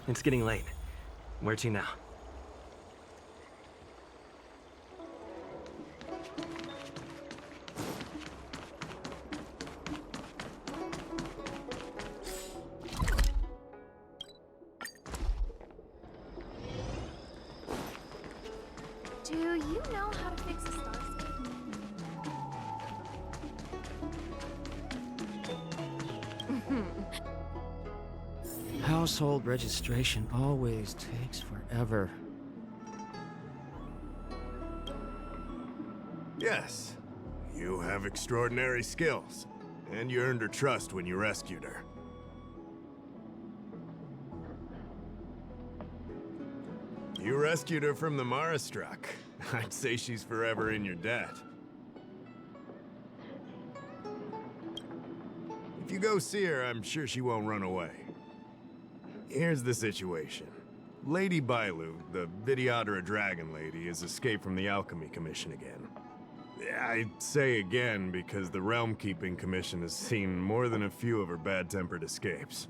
It's getting late. Where to now? Do you know how to fix a starscape? Household registration always takes forever. Yes, you have extraordinary skills, and you earned her trust when you rescued her. You rescued her from the Marastruck. I'd say she's forever in your debt. If you go see her, I'm sure she won't run away. Here's the situation. Lady Bailu, the Vidyadhara Dragon Lady, has escaped from the Alchemy Commission again. I say again because the Realm Keeping Commission has seen more than a few of her bad-tempered escapes.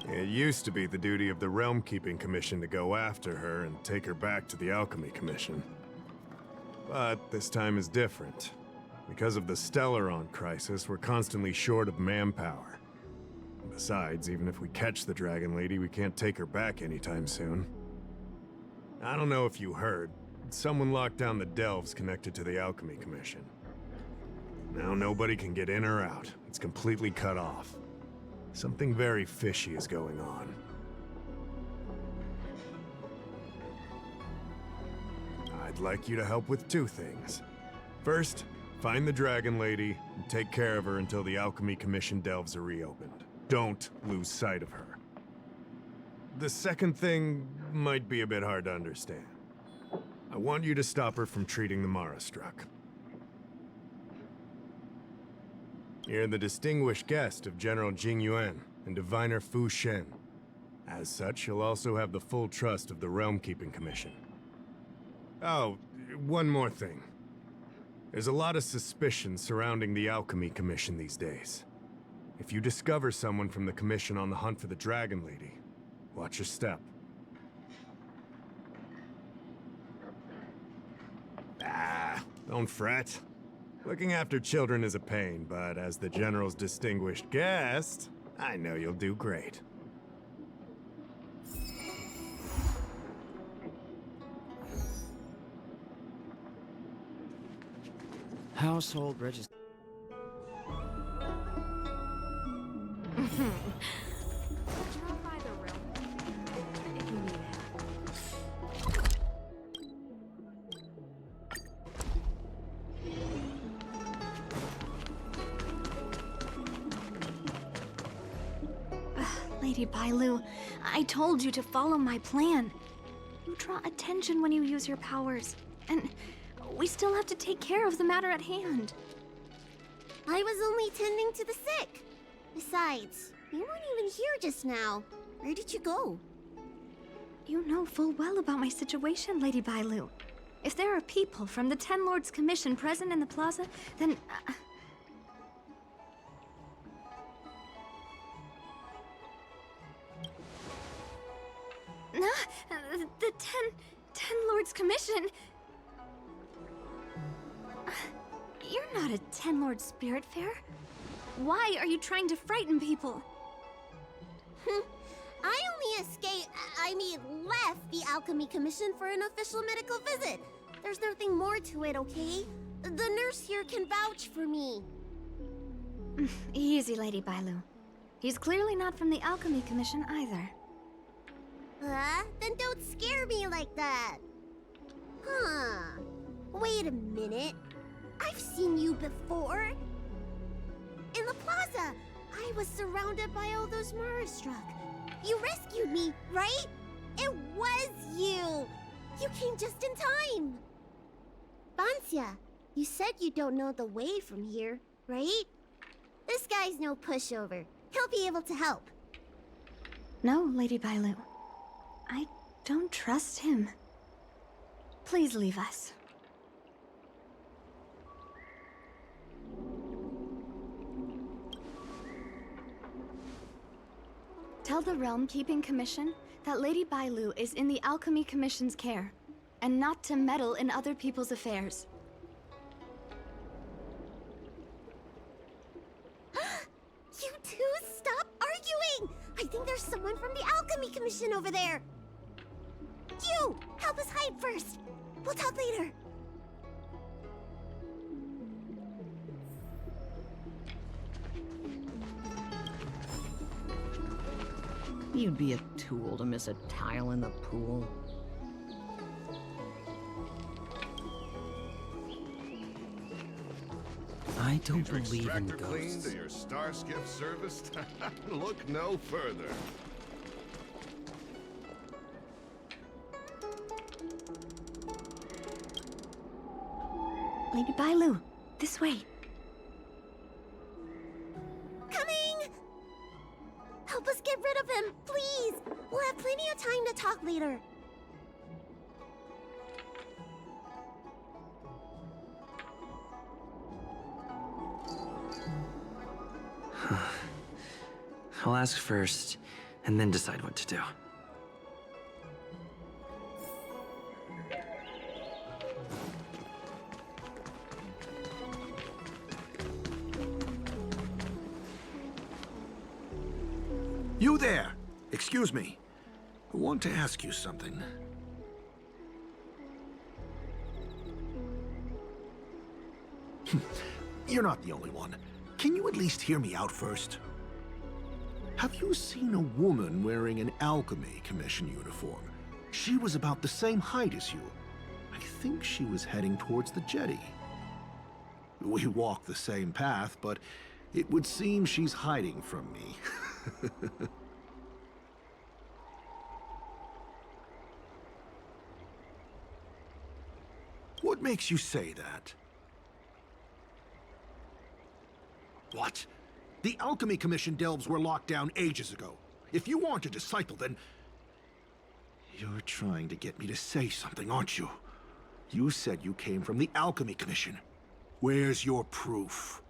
It used to be the duty of the Realm Keeping Commission to go after her and take her back to the Alchemy Commission. But this time is different. Because of the Stellaron crisis, we're constantly short of manpower. Besides, even if we catch the Dragon Lady, we can't take her back anytime soon. I don't know if you heard, but someone locked down the delves connected to the Alchemy Commission. Now nobody can get in or out. It's completely cut off. Something very fishy is going on. I'd like you to help with two things. First, find the Dragon Lady and take care of her until the Alchemy Commission delves are reopened. Don't lose sight of her. The second thing might be a bit hard to understand. I want you to stop her from treating the Marastruck. You're the distinguished guest of General Jing Yuan and Diviner Fu Shen. As such, you'll also have the full trust of the Realm Keeping Commission. Oh, one more thing. There's a lot of suspicion surrounding the Alchemy Commission these days. If you discover someone from the Commission on the hunt for the Dragon Lady, watch your step. Don't fret. Looking after children is a pain, but as the General's distinguished guest, I know you'll do great. Household registration. Drop by the realm if you need help. Lady Bailu, I told you to follow my plan. You draw attention when you use your powers, and we still have to take care of the matter at hand. I was only tending to the sick. Besides, you weren't even here just now. Where did you go? You know full well about my situation, Lady Bailu. If there are people from the Ten Lords Commission present in the plaza, then... the Ten Lords Commission... You're not a Ten Lord Spiritfarer. Why are you trying to frighten people? I only left the Alchemy Commission for an official medical visit. There's nothing more to it, okay? The nurse here can vouch for me. Easy, Lady Bailu. He's clearly not from the Alchemy Commission either. Then don't scare me like that. Huh. Wait a minute. I've seen you before. In the plaza, I was surrounded by all those Marastruck. You rescued me, right? It was you! You came just in time! Bansya, you said you don't know the way from here, right? This guy's no pushover. He'll be able to help. No, Lady Bailu. I don't trust him. Please leave us. Tell the Realm Keeping Commission that Lady Bailu is in the Alchemy Commission's care, and not to meddle in other people's affairs. You two, stop arguing! I think there's someone from the Alchemy Commission over there! You! Help us hide first! We'll talk later! You'd be a tool to miss a tile in the pool. I don't Need your believe in extractor cleaned ghosts. or your star skiff serviced? Look no further. Lady Bailu, this way. Coming! Help us get rid of him, please! We'll have plenty of time to talk later. I'll ask first, and then decide what to do. You there! Excuse me. I want to ask you something. You're not the only one. Can you at least hear me out first? Have you seen a woman wearing an Alchemy Commission uniform? She was about the same height as you. I think she was heading towards the jetty. We walk the same path, but it would seem she's hiding from me. What makes you say that? What? The Alchemy Commission delves were locked down ages ago. If you aren't a disciple, then... You're trying to get me to say something, aren't you? You said you came from the Alchemy Commission. Where's your proof?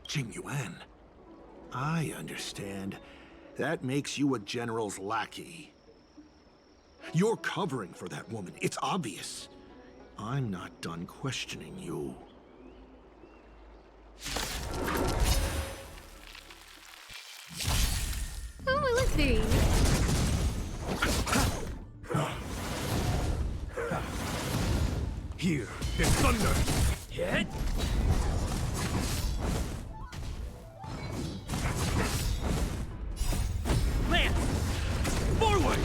Jing Yuan. I understand. That makes you a general's lackey. You're covering for that woman. It's obvious. I'm not done questioning you. Oh, let's see. Here, the thunder! Hit! Lance! Forward!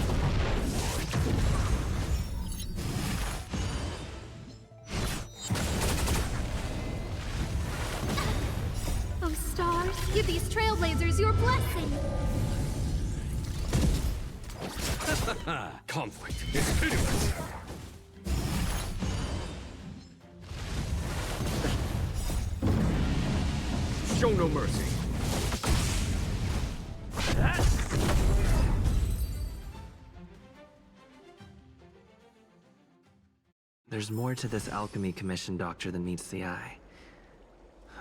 Oh, stars, give these trailblazers your blessing. Conflict is pitiless! Show no mercy. There's more to this Alchemy Commission doctor than meets the eye.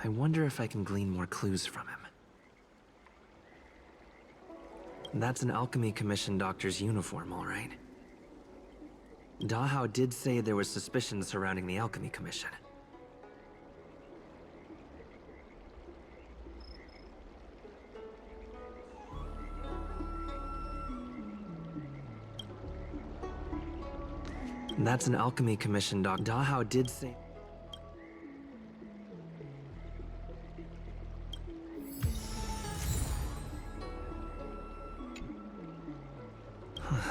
I wonder if I can glean more clues from him. That's an Alchemy Commission doctor's uniform, all right. Dahao did say there was suspicion surrounding the Alchemy Commission. That's an Alchemy Commission doc. Dahao did say...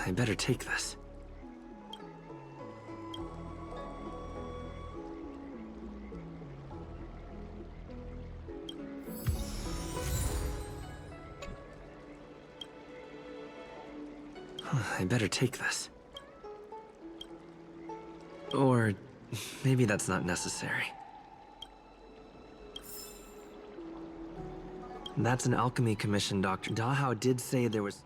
I better take this. I better take this. Or maybe that's not necessary. That's an Alchemy Commission doctor. Dahao did say there was...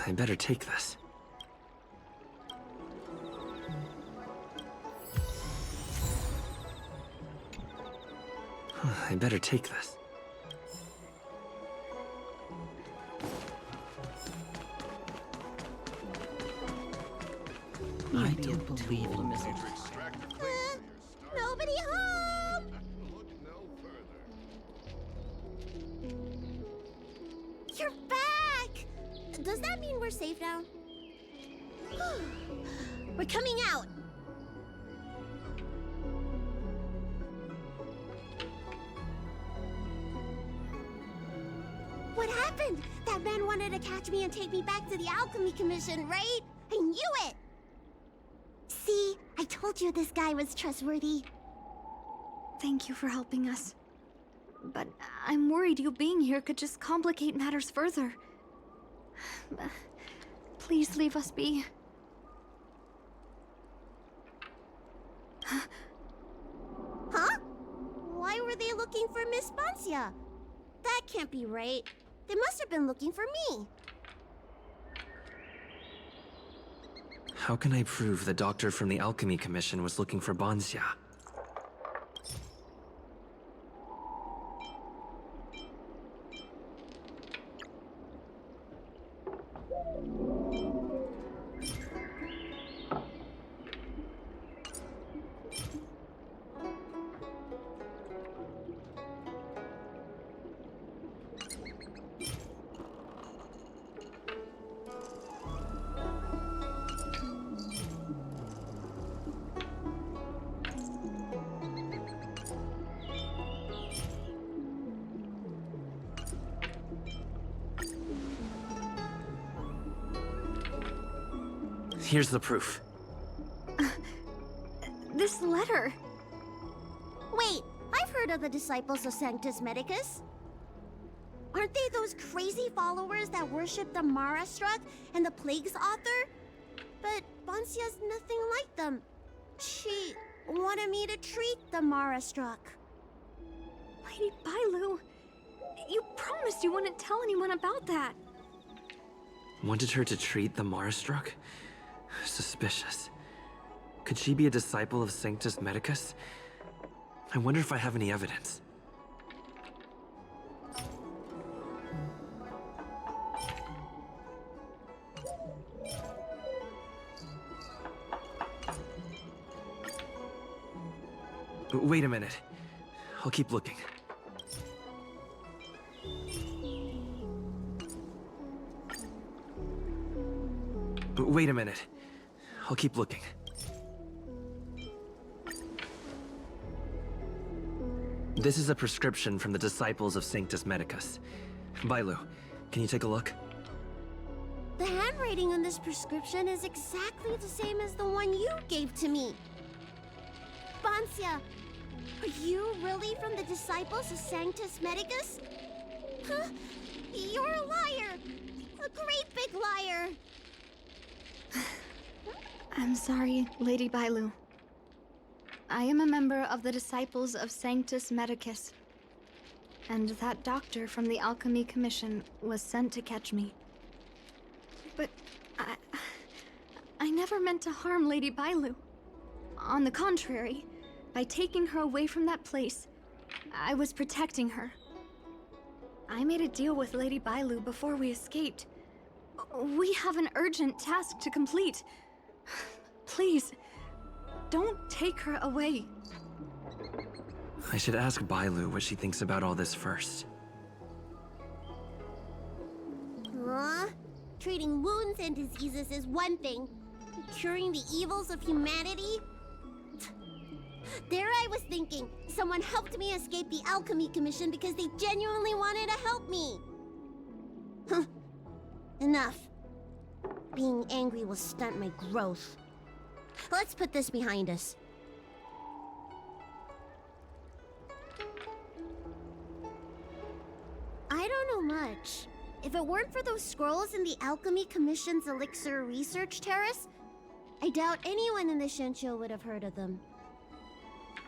I better take this. I better take this. I You'd be a don't believe tool to in miss a Major child. extractor Uh, failure. nobody home! Look no further. You're back! Does that mean we're safe now? We're coming out! What happened? That man wanted to catch me and take me back to the Alchemy Commission, right? I knew it! See, I told you this guy was trustworthy. Thank you for helping us. But I'm worried you being here could just complicate matters further. Please leave us be. Huh? Why were they looking for Miss Boncia? That can't be right. They must have been looking for me. How can I prove the doctor from the Alchemy Commission was looking for Bonsia? Here's the proof. This letter. Wait, I've heard of the Disciples of Sanctus Medicus. Aren't they those crazy followers that worship the Mara Struck and the Plague's author? But Boncia's nothing like them. She wanted me to treat the Mara Struck. Lady Bailu, you promised you wouldn't tell anyone about that. Wanted her to treat the Marastruck? Suspicious. Could she be a disciple of Sanctus Medicus? I wonder if I have any evidence. Wait a minute. I'll keep looking. Wait a minute. I'll keep looking. This is a prescription from the Disciples of Sanctus Medicus. Bailu, can you take a look? The handwriting on this prescription is exactly the same as the one you gave to me. Boncia, are you really from the Disciples of Sanctus Medicus? Huh? You're a liar! A great big liar! I'm sorry, Lady Bailu. I am a member of the Disciples of Sanctus Medicus. And that doctor from the Alchemy Commission was sent to catch me. But I never meant to harm Lady Bailu. On the contrary, by taking her away from that place, I was protecting her. I made a deal with Lady Bailu before we escaped. We have an urgent task to complete. Please, don't take her away. I should ask Bailu what she thinks about all this first. Huh? Treating wounds and diseases is one thing. Curing the evils of humanity? There I was thinking, someone helped me escape the Alchemy Commission because they genuinely wanted to help me. Huh. Enough. Being angry will stunt my growth. Let's put this behind us. I don't know much. If it weren't for those scrolls in the Alchemy Commission's Elixir Research Terrace, I doubt anyone in the Shincho would have heard of them.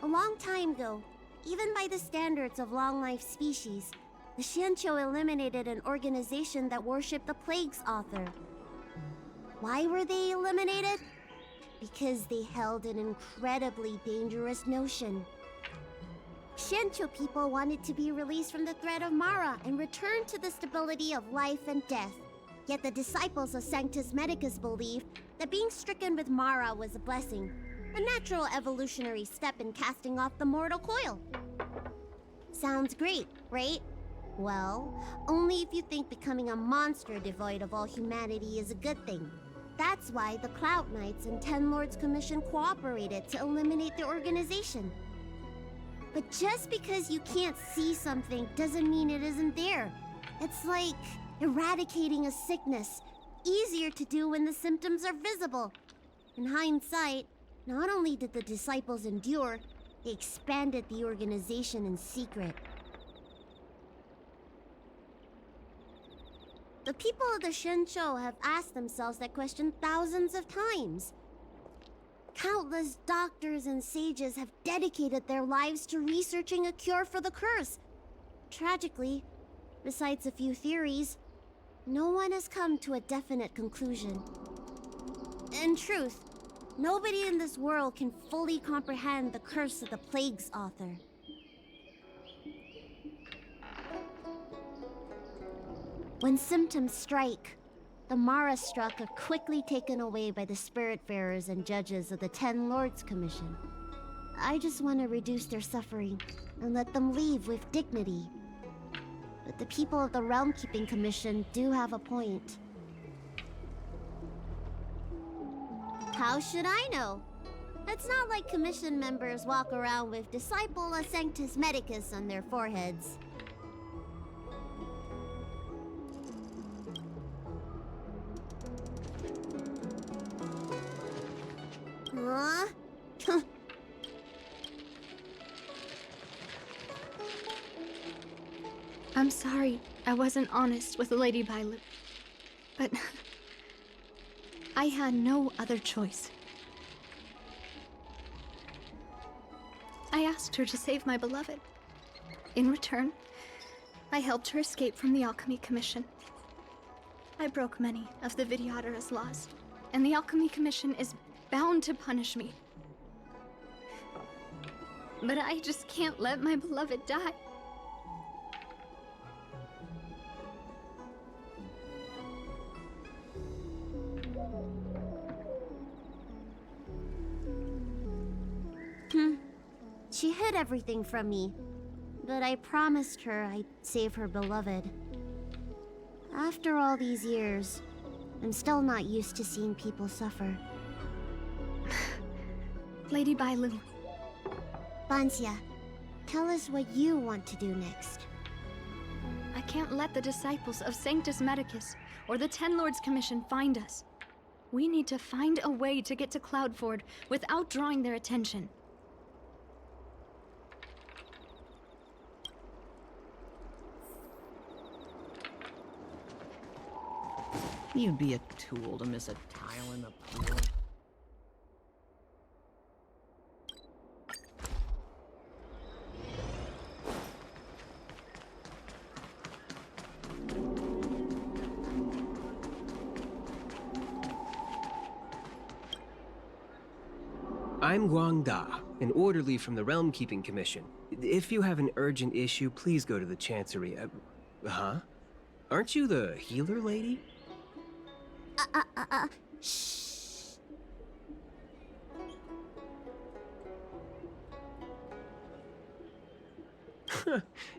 A long time ago, even by the standards of long-life species, the Shincho eliminated an organization that worshipped the Plague's author. Why were they eliminated? Because they held an incredibly dangerous notion. Shincho people wanted to be released from the threat of Mara and return to the stability of life and death. Yet the disciples of Sanctus Medicus believed that being stricken with Mara was a blessing, a natural evolutionary step in casting off the mortal coil. Sounds great, right? Well, only if you think becoming a monster devoid of all humanity is a good thing. That's why the Cloud Knights and Ten Lords Commission cooperated to eliminate the organization. But just because you can't see something doesn't mean it isn't there. It's like eradicating a sickness. Easier to do when the symptoms are visible. In hindsight, not only did the disciples endure, they expanded the organization in secret. The people of the Shincho have asked themselves that question thousands of times. Countless doctors and sages have dedicated their lives to researching a cure for the curse. Tragically, besides a few theories, no one has come to a definite conclusion. In truth, nobody in this world can fully comprehend the curse of the Plague's author. When symptoms strike, the Mara struck are quickly taken away by the Spiritfarers and judges of the Ten Lords Commission. I just want to reduce their suffering and let them leave with dignity. But the people of the Realm Keeping Commission do have a point. How should I know? It's not like Commission members walk around with Disciple of Sanctus Medicus on their foreheads. Huh? I'm sorry I wasn't honest with Lady Bailu, but I had no other choice. I asked her to save my beloved. In return, I helped her escape from the Alchemy Commission. I broke many of the Vidyadhara's laws, and the Alchemy Commission is bound to punish me. But I just can't let my beloved die. She hid everything from me, but I promised her I'd save her beloved. After all these years, I'm still not used to seeing people suffer. Lady Bailu. Bansia, tell us what you want to do next. I can't let the disciples of Sanctus Medicus or the Ten Lords Commission find us. We need to find a way to get to Cloudford without drawing their attention. You'd be a tool to miss a tile in the pool. I'm Guang Da, an orderly from the Realm Keeping Commission. If you have an urgent issue, please go to the Chancery. Huh? Aren't you the healer lady? Shh.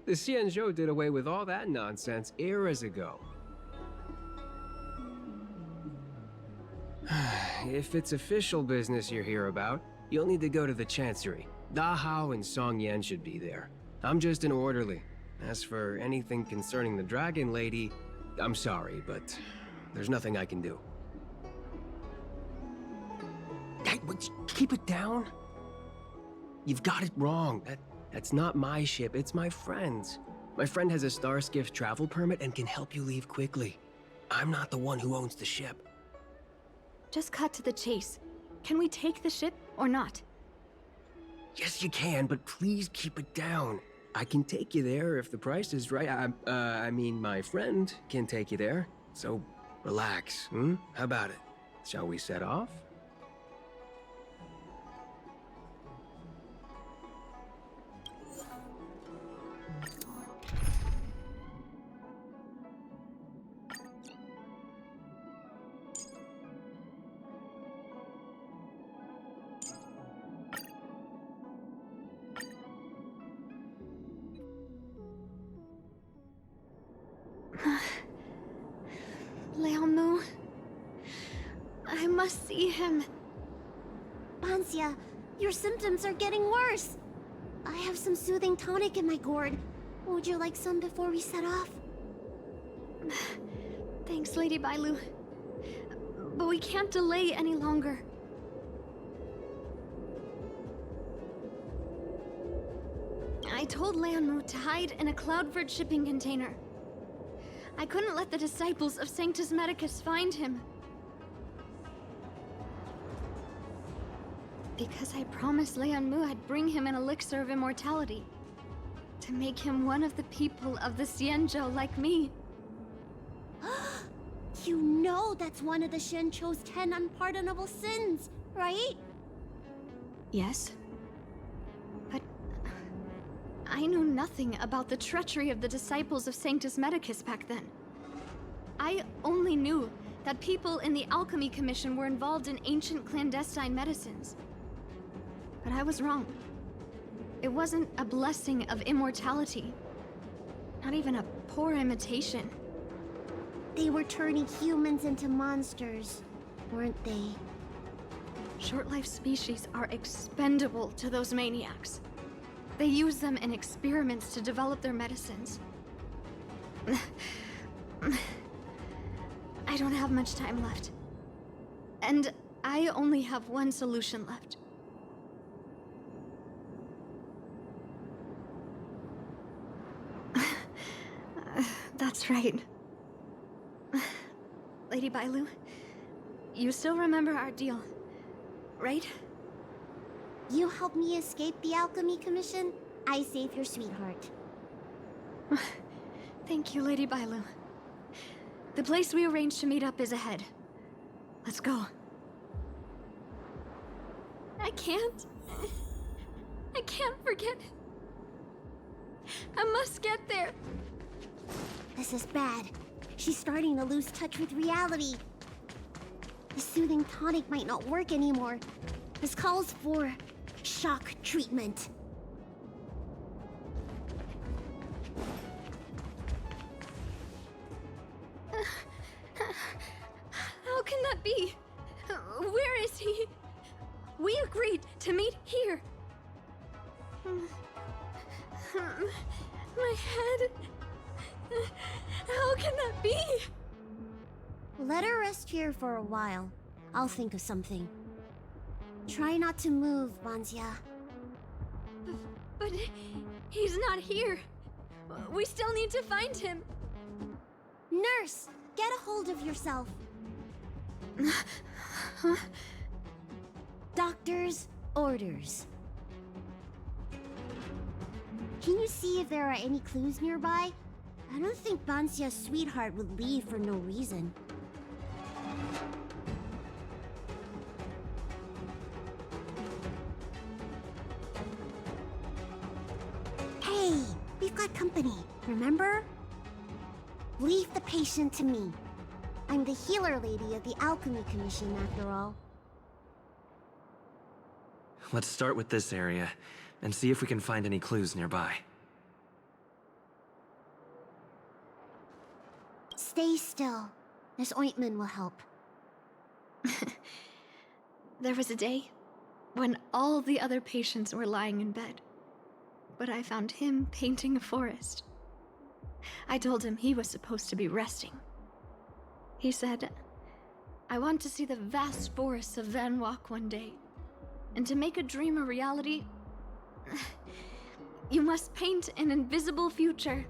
The Xianzhou did away with all that nonsense eras ago. If it's official business you're here about, you'll need to go to the Chancery. Da Hao and Song Yan should be there. I'm just an orderly. As for anything concerning the Dragon Lady, I'm sorry, but there's nothing I can do. Hey, keep it down. You've got it wrong. That's not my ship, it's my friend's. My friend has a Starskiff travel permit and can help you leave quickly. I'm not the one who owns the ship. Just cut to the chase. Can we take the ship or not? Yes, you can, but please keep it down. I can take you there if the price is right. I mean, my friend can take you there. So, relax, hmm? How about it? Shall we set off? Liaomu. I must see him. Bansia, your symptoms are getting worse. I have some soothing tonic in my gourd. Would you like some before we set off? Thanks, Lady Bailu. But we can't delay any longer. I told Liaomu to hide in a Cloudford shipping container. I couldn't let the disciples of Sanctus Medicus find him. Because I promised Liaomu I'd bring him an elixir of immortality. To make him one of the people of the Xianzhou like me. You know that's one of the Shencho's 10 unpardonable sins, right? Yes. But I knew nothing about the treachery of the disciples of Sanctus Medicus back then. I only knew that people in the Alchemy Commission were involved in ancient clandestine medicines. But I was wrong. It wasn't a blessing of immortality. Not even a poor imitation. They were turning humans into monsters, weren't they? Short-life species are expendable to those maniacs. They use them in experiments to develop their medicines. I don't have much time left. And I only have one solution left. That's right. Lady Bailu, you still remember our deal, right? You helped me escape the Alchemy Commission, I save your sweetheart. Thank you, Lady Bailu. The place we arranged to meet up is ahead. Let's go. I can't forget. I must get there. This is bad. She's starting to lose touch with reality. The soothing tonic might not work anymore. This calls for shock treatment. How can that be? Where is he? We agreed to meet here. My head. How can that be? Let her rest here for a while. I'll think of something. Try not to move, Bansia. But he's not here. We still need to find him. Nurse, get a hold of yourself. Doctor's orders. Can you see if there are any clues nearby? I don't think Bansia's sweetheart would leave for no reason. Hey, we've got company, remember? Leave the patient to me. I'm the healer lady of the Alchemy Commission, after all. Let's start with this area, and see if we can find any clues nearby. Stay still. This ointment will help. There was a day when all the other patients were lying in bed, but I found him painting a forest. I told him he was supposed to be resting. He said, I want to see the vast forests of Van Walk one day, and to make a dream a reality, you must paint an invisible future.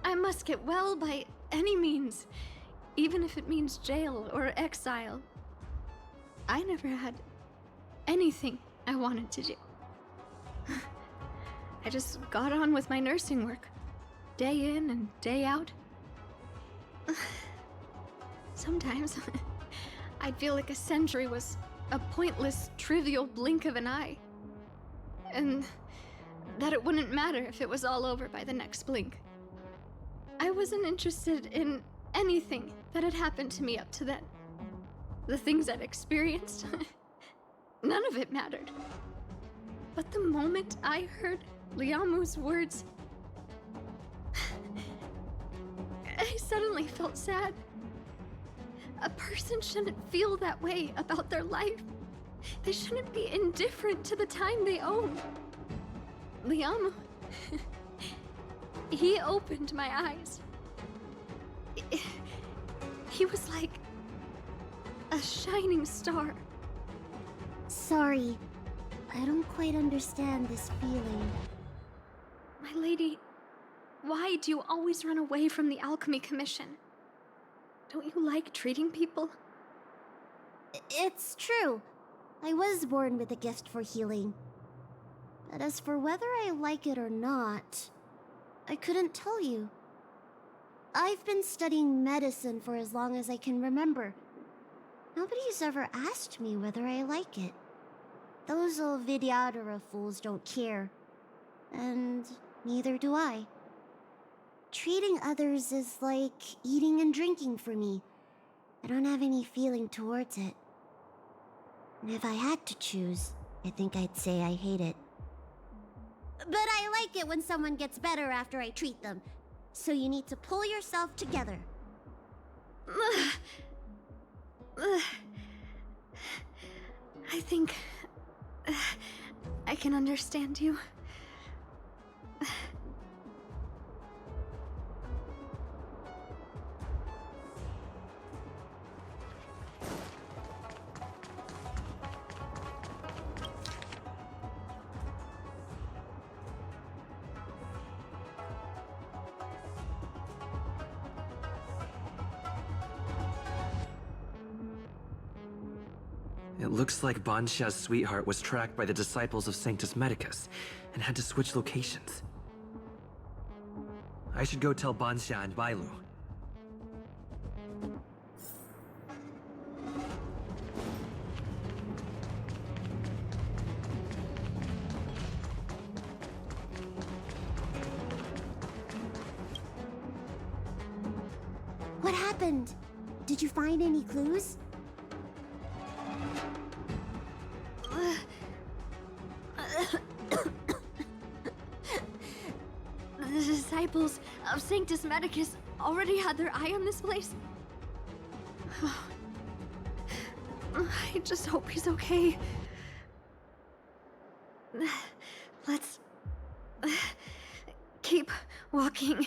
I must get well by any means, even if it means jail or exile. I never had anything I wanted to do. I just got on with my nursing work, day in and day out. Sometimes, I'd feel like a century was a pointless, trivial blink of an eye. And that it wouldn't matter if it was all over by the next blink. I wasn't interested in anything that had happened to me up to then. The things I'd experienced, none of it mattered. But the moment I heard Liaomu's words, I I suddenly felt sad. A person shouldn't feel that way about their life. They shouldn't be indifferent to the time they own. Liam, he opened my eyes. He was like a shining star. Sorry, I don't quite understand this feeling. My lady, why do you always run away from the Alchemy Commission? Don't you like treating people? It's true. I was born with a gift for healing. But as for whether I like it or not, I couldn't tell you. I've been studying medicine for as long as I can remember. Nobody's ever asked me whether I like it. Those old Vidyadhara fools don't care. And neither do I. Treating others is like eating and drinking for me. I don't have any feeling towards it. And if I had to choose, I think I'd say I hate it. But I like it when someone gets better after I treat them. So you need to pull yourself together. I think I can understand you. It looks like Banxia's sweetheart was tracked by the disciples of Sanctus Medicus and had to switch locations. I should go tell Banxia and Bailu. What happened? Did you find any clues? The disciples of Sanctus Medicus already had their eye on this place. I just hope he's okay. Let's keep walking.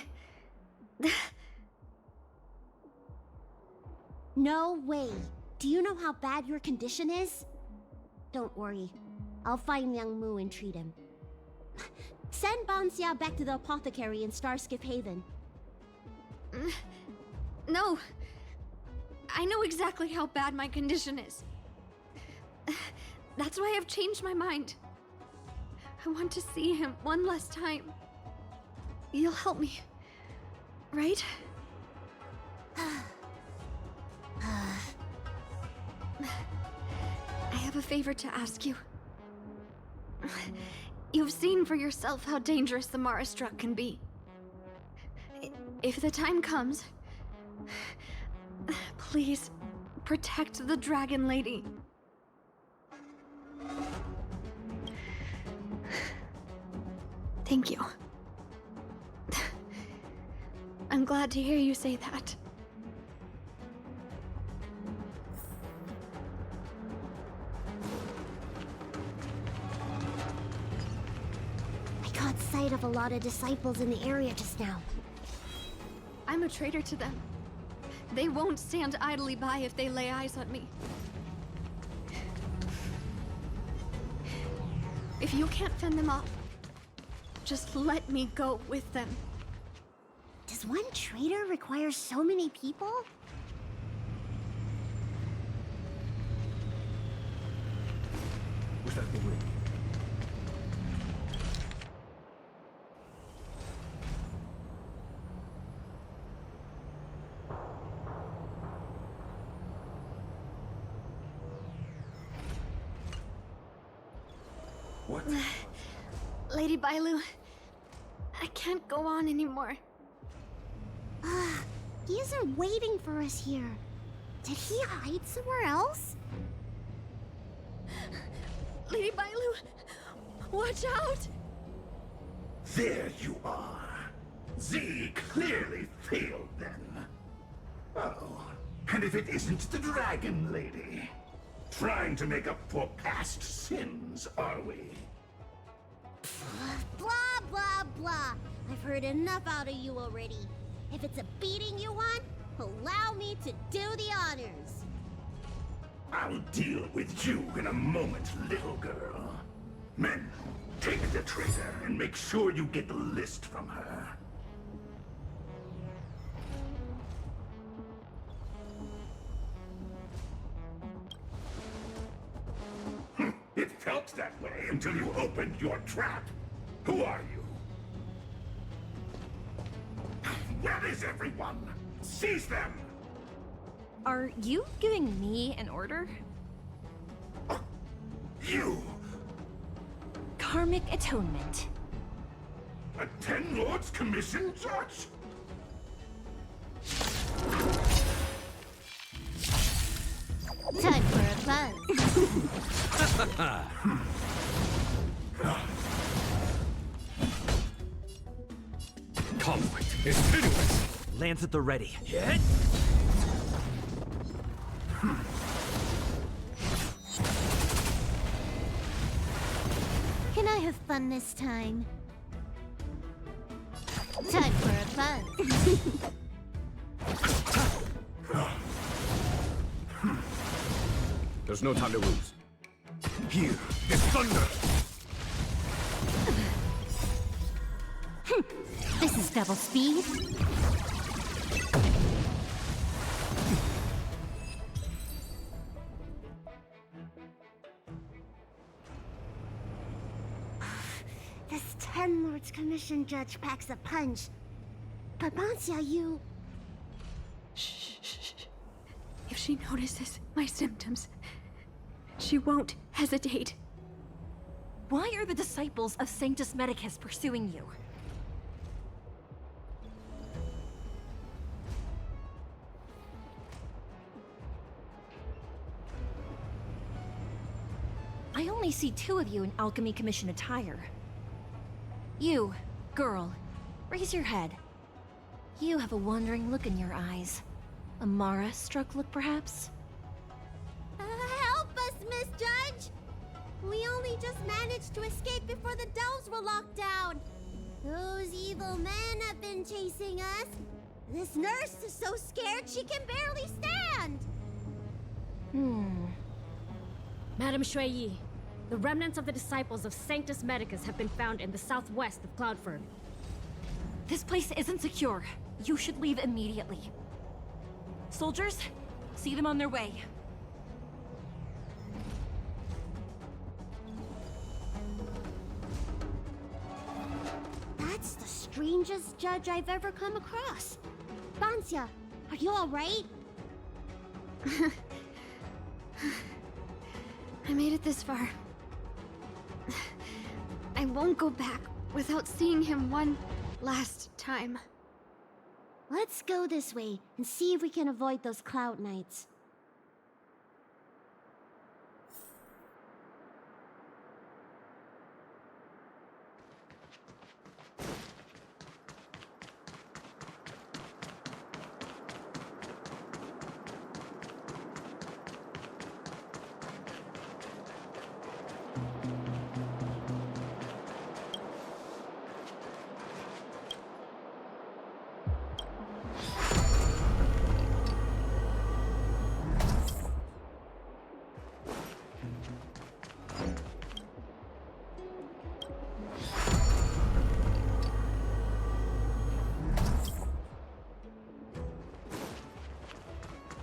No way. Do you know how bad your condition is? Don't worry. I'll find Young Mu and treat him. Send Banxia back to the apothecary in Starskip Haven. No. I know exactly how bad my condition is. That's why I've changed my mind. I want to see him one last time. You'll help me, right? I have a favor to ask you. You've seen for yourself how dangerous the Mara Struck can be. If the time comes, please protect the Dragon Lady. Thank you. I'm glad to hear you say that. I caught sight of a lot of disciples in the area just now. I'm a traitor to them. They won't stand idly by if they lay eyes on me. If you can't fend them off, just let me go with them. Does one traitor require so many people? Was that the ring? What? Lady Bailu, I can't go on anymore. He isn't waiting for us here. Did he hide somewhere else? Lady Bailu, watch out! There you are. Z clearly failed then. Oh, and if it isn't the Dragon Lady? Trying to make up for past sins, are we? Blah, blah, blah. I've heard enough out of you already. If it's a beating you want, allow me to do the honors. I'll deal with you in a moment, little girl. Men, take the traitor and make sure you get the list from her. It felt that way until you opened your trap. Who are you? Where is everyone? Seize them! Are you giving me an order? You! Karmic atonement. A Ten Lords Commission judge? Time for a buzz. Conflict is pitiless. Lance at the ready. Yeah? Can I have fun this time? Time for a buzz. There's no time to lose. Here is thunder! This is double speed. This Ten Lords Commission judge packs a punch. But Bansya, you... Shh. If she notices my symptoms, she won't hesitate. Why are the disciples of Sanctus Medicus pursuing you? I only see 2 of you in Alchemy Commission attire. You, girl, raise your head. You have a wandering look in your eyes. A Mara-struck look, perhaps? help us, Miss Judge! We only just managed to escape before the delves were locked down. Those evil men have been chasing us. This nurse is so scared she can barely stand. Madame Shui, the remnants of the disciples of Sanctus Medicus have been found in the southwest of Cloudford. This place isn't secure. You should leave immediately. Soldiers, see them on their way. That's the strangest judge I've ever come across. Bansya, are you alright? I made it this far. I won't go back without seeing him one last time. Let's go this way and see if we can avoid those Cloud Knights.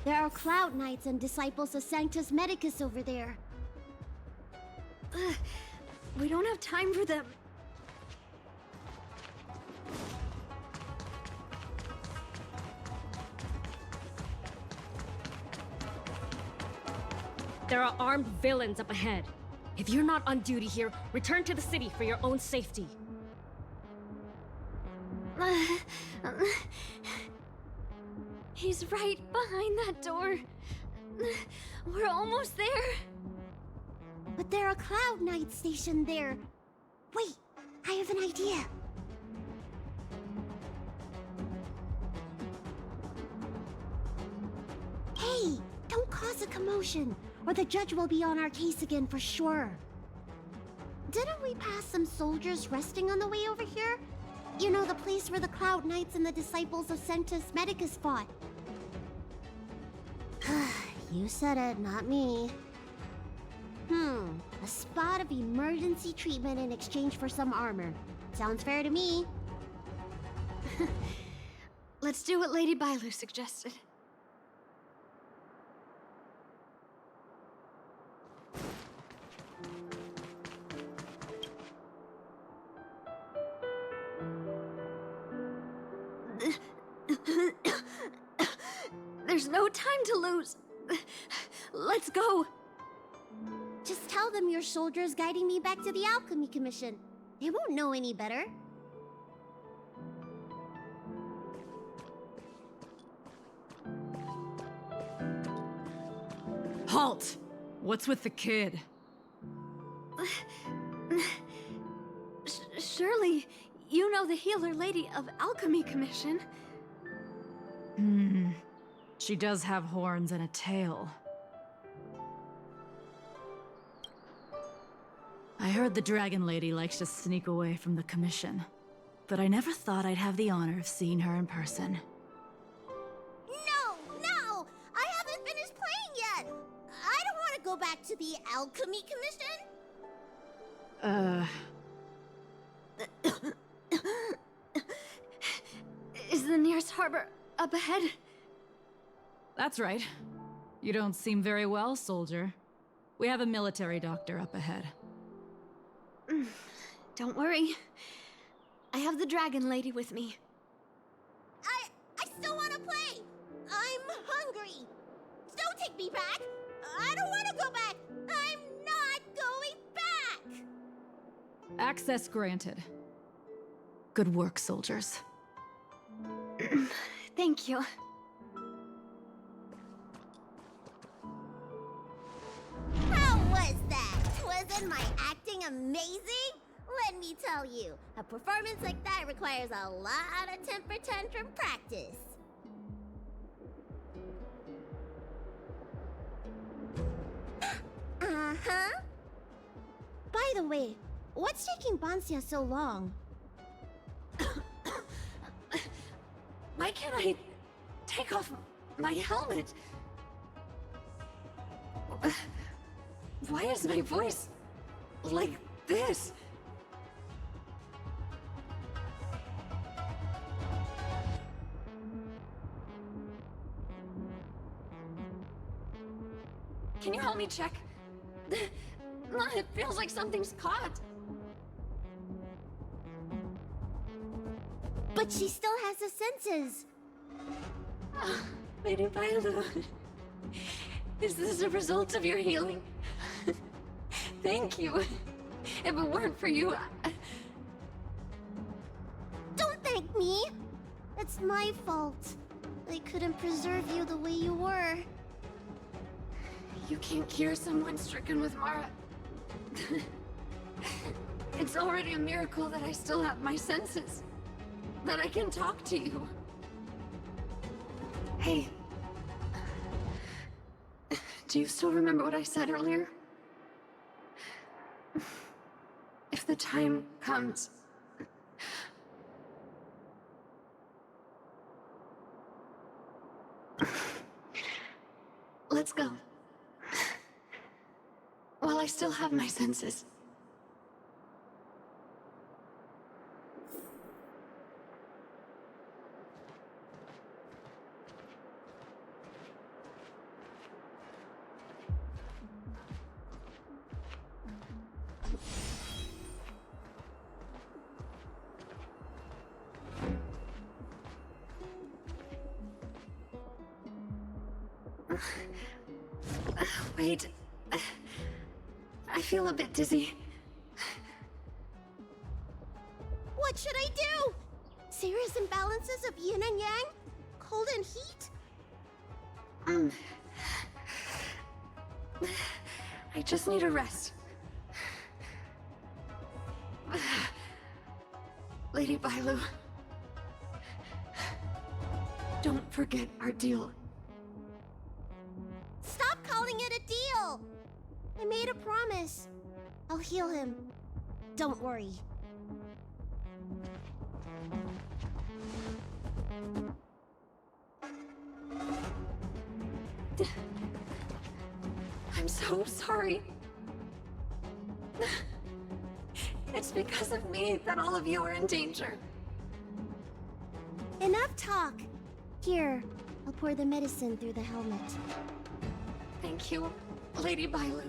There are Cloud Knights and disciples of Sanctus Medicus over there. We don't have time for them. There are armed villains up ahead. If you're not on duty here, return to the city for your own safety. He's right behind that door. We're almost there. But there are Cloud Knights stationed there. Wait, I have an idea. a commotion, or the judge will be on our case again for sure. Didn't we pass some soldiers resting on the way over here? You know, the place where the Cloud Knights and the disciples of Sanctus Medicus fought. You said it, not me. A spot of emergency treatment in exchange for some armor. Sounds fair to me. Let's do what Lady Bailu suggested. There's no time to lose. Let's go. Just tell them your soldiers guiding me back to the Alchemy Commission. They won't know any better. Halt! What's with the kid? Surely, you know the healer lady of Alchemy Commission. She does have horns and a tail. I heard the Dragon Lady likes to sneak away from the Commission, but I never thought I'd have the honor of seeing her in person. No! I haven't finished playing yet! I don't want to go back to the Alchemy Commission! Is the nearest harbor up ahead? That's right. You don't seem very well, soldier. We have a military doctor up ahead. Don't worry. I have the Dragon Lady with me. I still want to play! I'm hungry! Don't take me back! I don't want to go back! I'm not going back! Access granted. Good work, soldiers. Thank you. How was that? Wasn't my acting amazing? Let me tell you, a performance like that requires a lot of temper tantrum practice. Uh-huh. By the way, what's taking Bansia so long? Why can't I take off my helmet? Why is my voice like this? Can you help me check? It feels like something's caught. But she still has the senses. Lady Bailu, is this a result of your healing? Thank you. If it weren't for you, Don't thank me. It's my fault. I couldn't preserve you the way you were. You can't cure someone stricken with Mara. It's already a miracle that I still have my senses. That I can talk to you. Hey. Do you still remember what I said earlier? If the time comes... Let's go. While I still have my senses. Wait. I feel a bit dizzy. What should I do? Serious imbalances of yin and yang? Cold and heat? I just need a rest. Lady Bailu. Don't forget our deal. Stop calling I made a promise. I'll heal him. Don't worry. I'm so sorry. It's because of me that all of you are in danger. Enough talk. Here, I'll pour the medicine through the helmet. Thank you, Lady Bailu.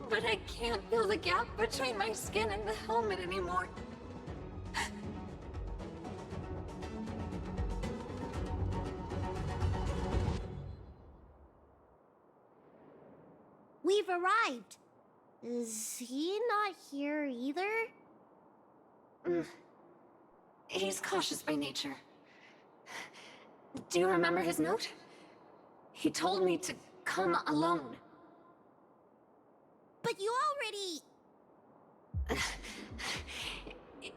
But I can't feel the gap between my skin and the helmet anymore. We've arrived. Is he not here either? He's cautious by nature. Do you remember his note? He told me to come alone. But you already...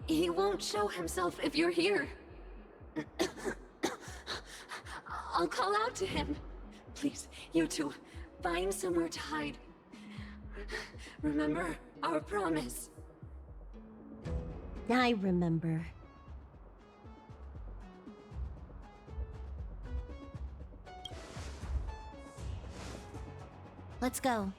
He won't show himself if you're here. I'll call out to him. Please, you two, find somewhere to hide. Remember our promise. I remember. Let's go.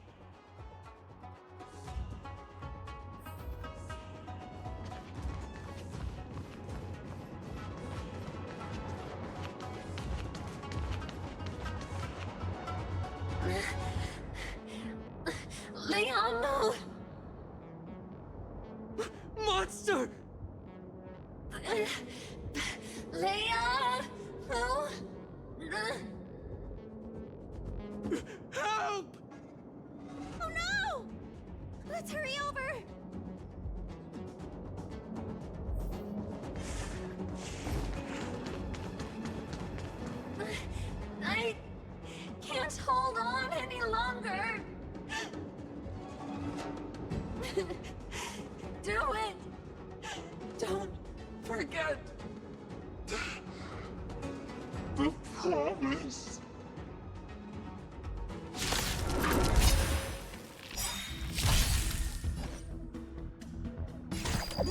Leon, no! Monster! Leon! No! Help! Oh no! Let's hurry over! I can't hold on any longer. Do it! Don't forget the promise.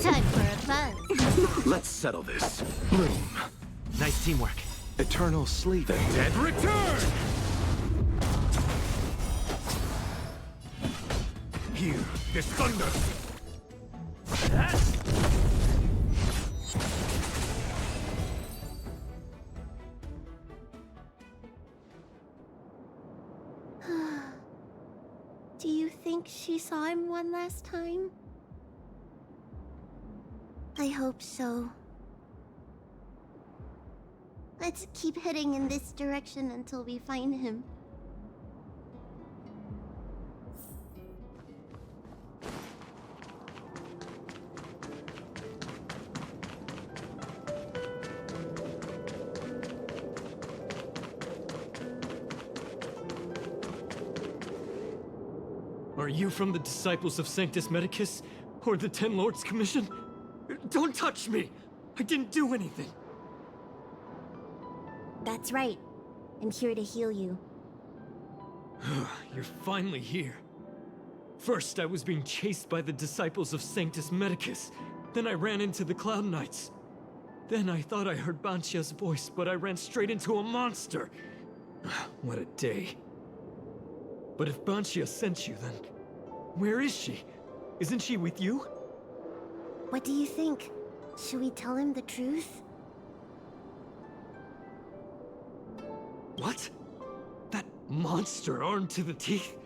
Time for a buzz. Let's settle this. Bloom. Nice teamwork. Eternal sleep. The dead return! Here, this thunder! Do you think she saw him one last time? I hope so. Let's keep heading in this direction until we find him. Are you from the Disciples of Sanctus Medicus? Or the Ten Lords Commission? Don't touch me! I didn't do anything! That's right. I'm here to heal you. You're finally here. First, I was being chased by the Disciples of Sanctus Medicus. Then I ran into the Cloud Knights. Then I thought I heard Banchia's voice, but I ran straight into a monster. What a day. But if Banchia sent you, then where is she? Isn't she with you? What do you think? Should we tell him the truth? What? That monster armed to the teeth?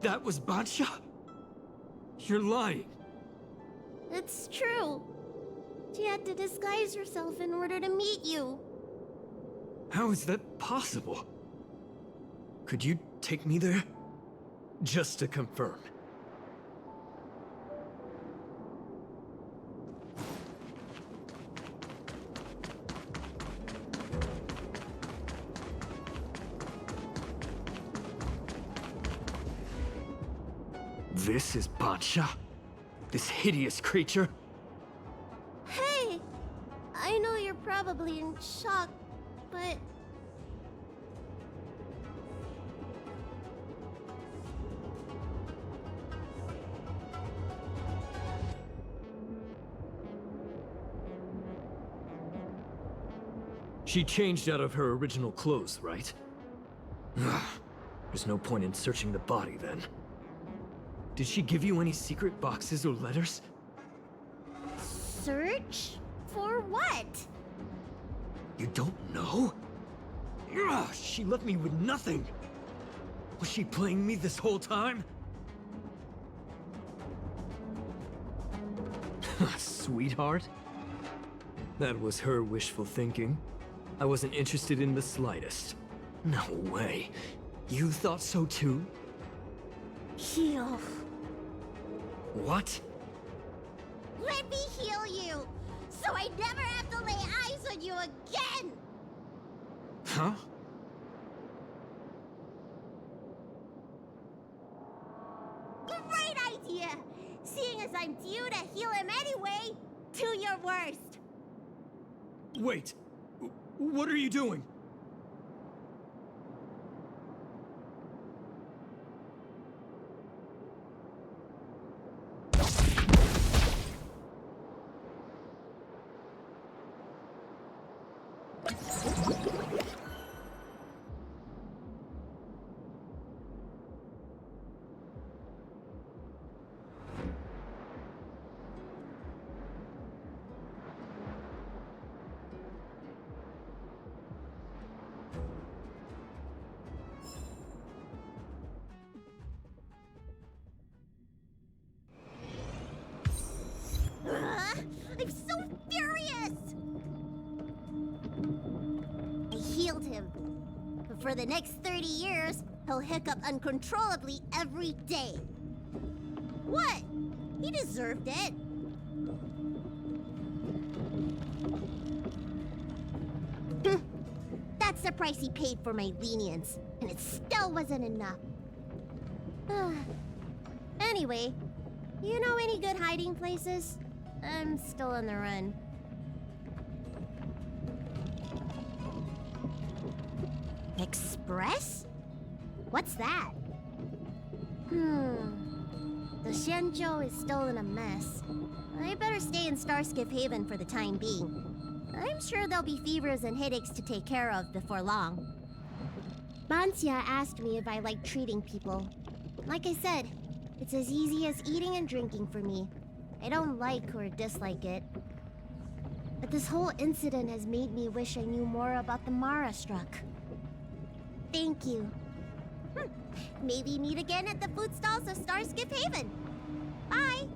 That was Banchia? You're lying. It's true. She had to disguise herself in order to meet you. How is that possible? Could you take me there? Just to confirm. This is Banchia? This hideous creature? Hey! I know you're probably in shock, but... She changed out of her original clothes, right? There's no point in searching the body then. Did she give you any secret boxes or letters? Search? For what? You don't know? She left me with nothing! Was she playing me this whole time? Sweetheart? That was her wishful thinking. I wasn't interested in the slightest. No way. You thought so too? Heal. What? Let me heal you, so I never have to lay eyes on you again! Huh? Great idea! Seeing as I'm due to heal him anyway, do your worst. Wait. What are you doing? I'm so furious! I healed him. But for the next 30 years, he'll hiccup uncontrollably every day. What? He deserved it. That's the price he paid for my lenience, and it still wasn't enough. Anyway, you know any good hiding places? I'm still on the run. Express? What's that? The Xianzhou is still in a mess. I better stay in Starskip Haven for the time being. I'm sure there'll be fevers and headaches to take care of before long. Banxia asked me if I like treating people. Like I said, it's as easy as eating and drinking for me. I don't like or dislike it. But this whole incident has made me wish I knew more about the Mara struck. Thank you. Maybe meet again at the food stalls of Starskip Haven. Bye!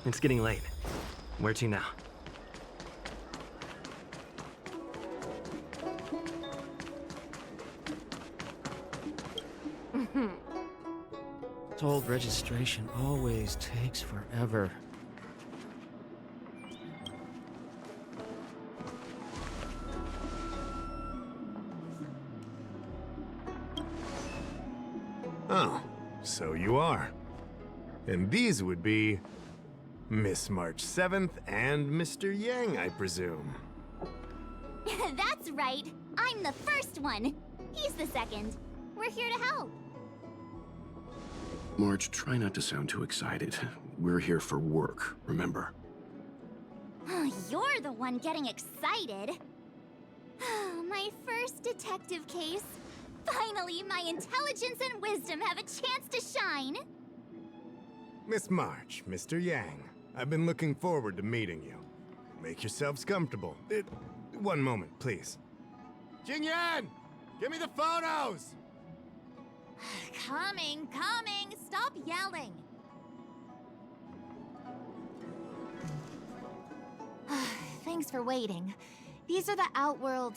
It's getting late. Where to now? Household registration always takes forever. Oh, so you are. And these would be Miss March 7th and Mr. Yang, I presume. That's right. I'm the first one. He's the second. We're here to help. March, try not to sound too excited. We're here for work, remember? You're the one getting excited. My first detective case. Finally, my intelligence and wisdom have a chance to shine. Miss March, Mr. Yang, I've been looking forward to meeting you. Make yourselves comfortable. One moment, please. Jingyan! Give me the photos! Coming. Stop yelling. Thanks for waiting. These are the Outworld,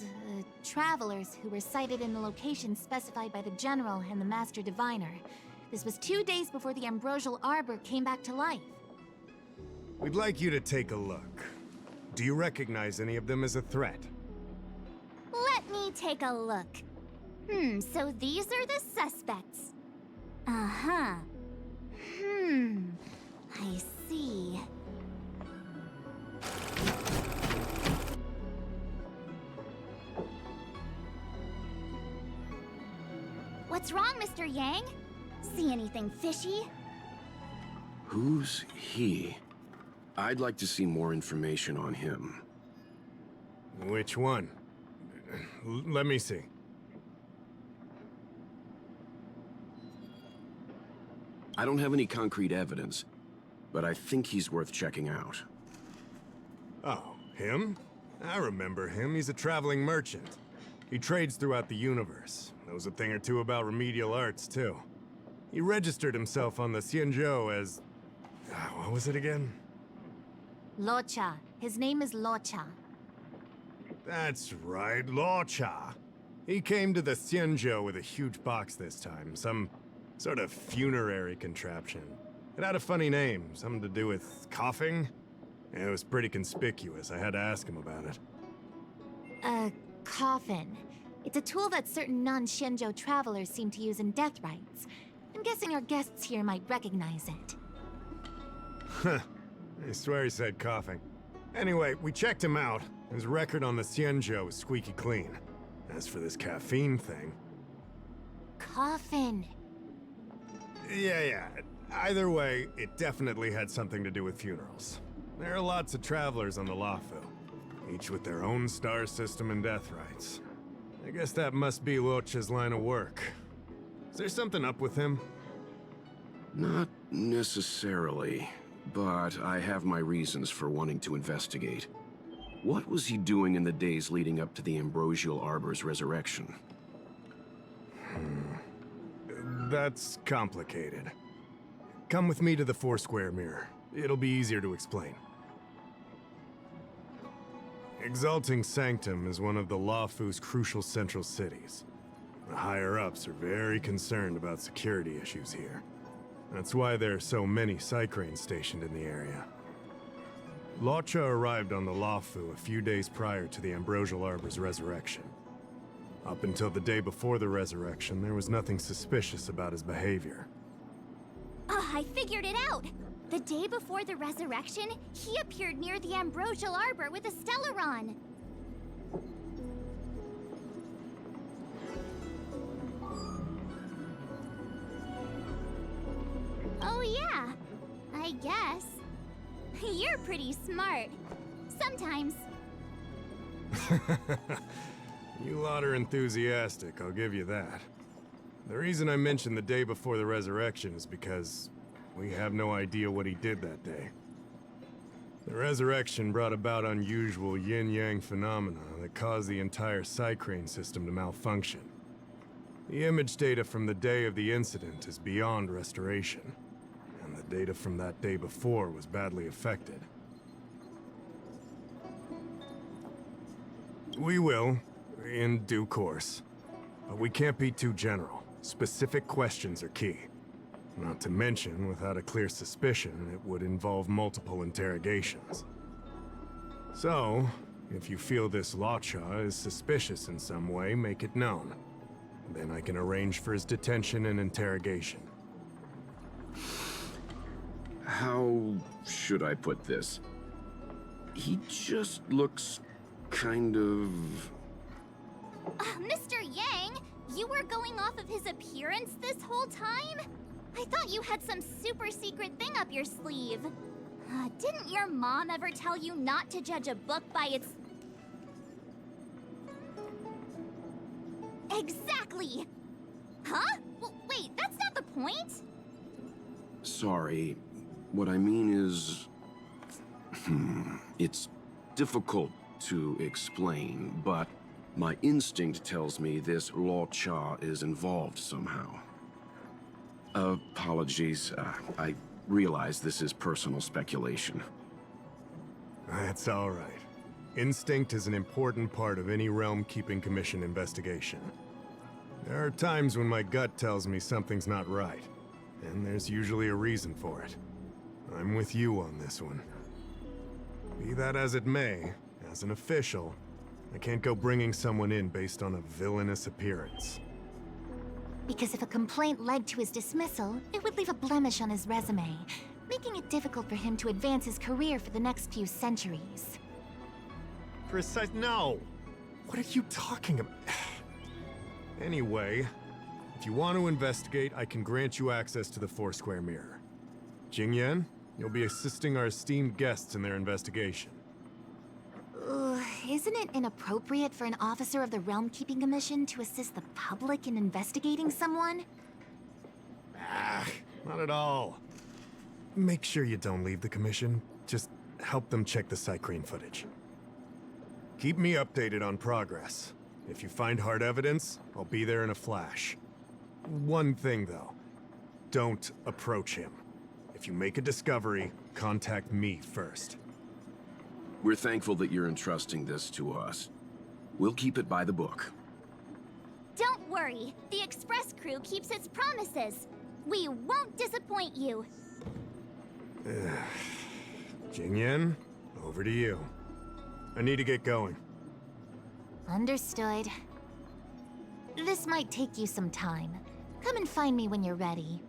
travelers who were sighted in the location specified by the General and the Master Diviner. This was 2 days before the Ambrosial Arbor came back to life. We'd like you to take a look. Do you recognize any of them as a threat? Let me take a look. So these are the suspects. Uh-huh. I see. What's wrong, Mr. Yang? See anything fishy? Who's he? I'd like to see more information on him. Which one? Let me see. I don't have any concrete evidence, but I think he's worth checking out. Oh, him? I remember him. He's a traveling merchant. He trades throughout the universe. Knows a thing or two about remedial arts, too. He registered himself on the Xianzhou as... what was it again? Luocha. His name is Luocha. That's right, Luocha. He came to the Xianzhou with a huge box this time. Some sort of funerary contraption. It had a funny name, something to do with coughing. It was pretty conspicuous. I had to ask him about it. A coffin. It's a tool that certain non-Xianzhou travelers seem to use in death rites. I'm guessing our guests here might recognize it. Huh. I swear he said coughing. Anyway, we checked him out. His record on the Xianzhou is squeaky clean. As for this caffeine thing... Coffin. Yeah. Either way, it definitely had something to do with funerals. There are lots of travelers on the Luofu, each with their own star system and death rites. I guess that must be Luocha's line of work. Is there something up with him? Not necessarily, but I have my reasons for wanting to investigate. What was he doing in the days leading up to the Ambrosial Arbor's resurrection? That's complicated. Come with me to the Foursquare Mirror. It'll be easier to explain. Exalting Sanctum is one of the Luofu's crucial central cities. The higher-ups are very concerned about security issues here. That's why there are so many Psycranes stationed in the area. Luocha arrived on the Luofu a few days prior to the Ambrosial Arbor's resurrection. Up until the day before the resurrection, there was nothing suspicious about his behavior. Oh, I figured it out! The day before the resurrection, he appeared near the Ambrosial Arbor with a Stellaron. Oh yeah, I guess. You're pretty smart. Sometimes. You lot are enthusiastic, I'll give you that. The reason I mentioned the day before the resurrection is because we have no idea what he did that day. The resurrection brought about unusual yin-yang phenomena that caused the entire Psycrane system to malfunction. The image data from the day of the incident is beyond restoration, and the data from that day before was badly affected. We will, in due course. But we can't be too general. Specific questions are key. Not to mention, without a clear suspicion, it would involve multiple interrogations. So, if you feel this Lotcha is suspicious in some way, make it known. Then I can arrange for his detention and interrogation. How should I put this? He just looks kind of... Mr. Yang, you were going off of his appearance this whole time? I thought you had some super secret thing up your sleeve. Didn't your mom ever tell you not to judge a book by its... Exactly! Huh? Wait, that's not the point! Sorry. What I mean is... It's difficult to explain, but my instinct tells me this Lotcha is involved somehow. Apologies. I realize this is personal speculation. That's all right. Instinct is an important part of any Realm Keeping Commission investigation. There are times when my gut tells me something's not right, and there's usually a reason for it. I'm with you on this one. Be that as it may, as an official, I can't go bringing someone in based on a villainous appearance. Because if a complaint led to his dismissal, it would leave a blemish on his resume, making it difficult for him to advance his career for the next few centuries. No! What are you talking about? Anyway, if you want to investigate, I can grant you access to the Foursquare Mirror. Jingyan, you'll be assisting our esteemed guests in their investigation. Isn't it inappropriate for an officer of the Realm Keeping Commission to assist the public in investigating someone? Not at all. Make sure you don't leave the Commission. Just help them check the Cycrane footage. Keep me updated on progress. If you find hard evidence, I'll be there in a flash. One thing, though. Don't approach him. If you make a discovery, contact me first. We're thankful that you're entrusting this to us. We'll keep it by the book. Don't worry. The Express crew keeps its promises. We won't disappoint you. Jingyan, over to you. I need to get going. Understood. This might take you some time. Come and find me when you're ready.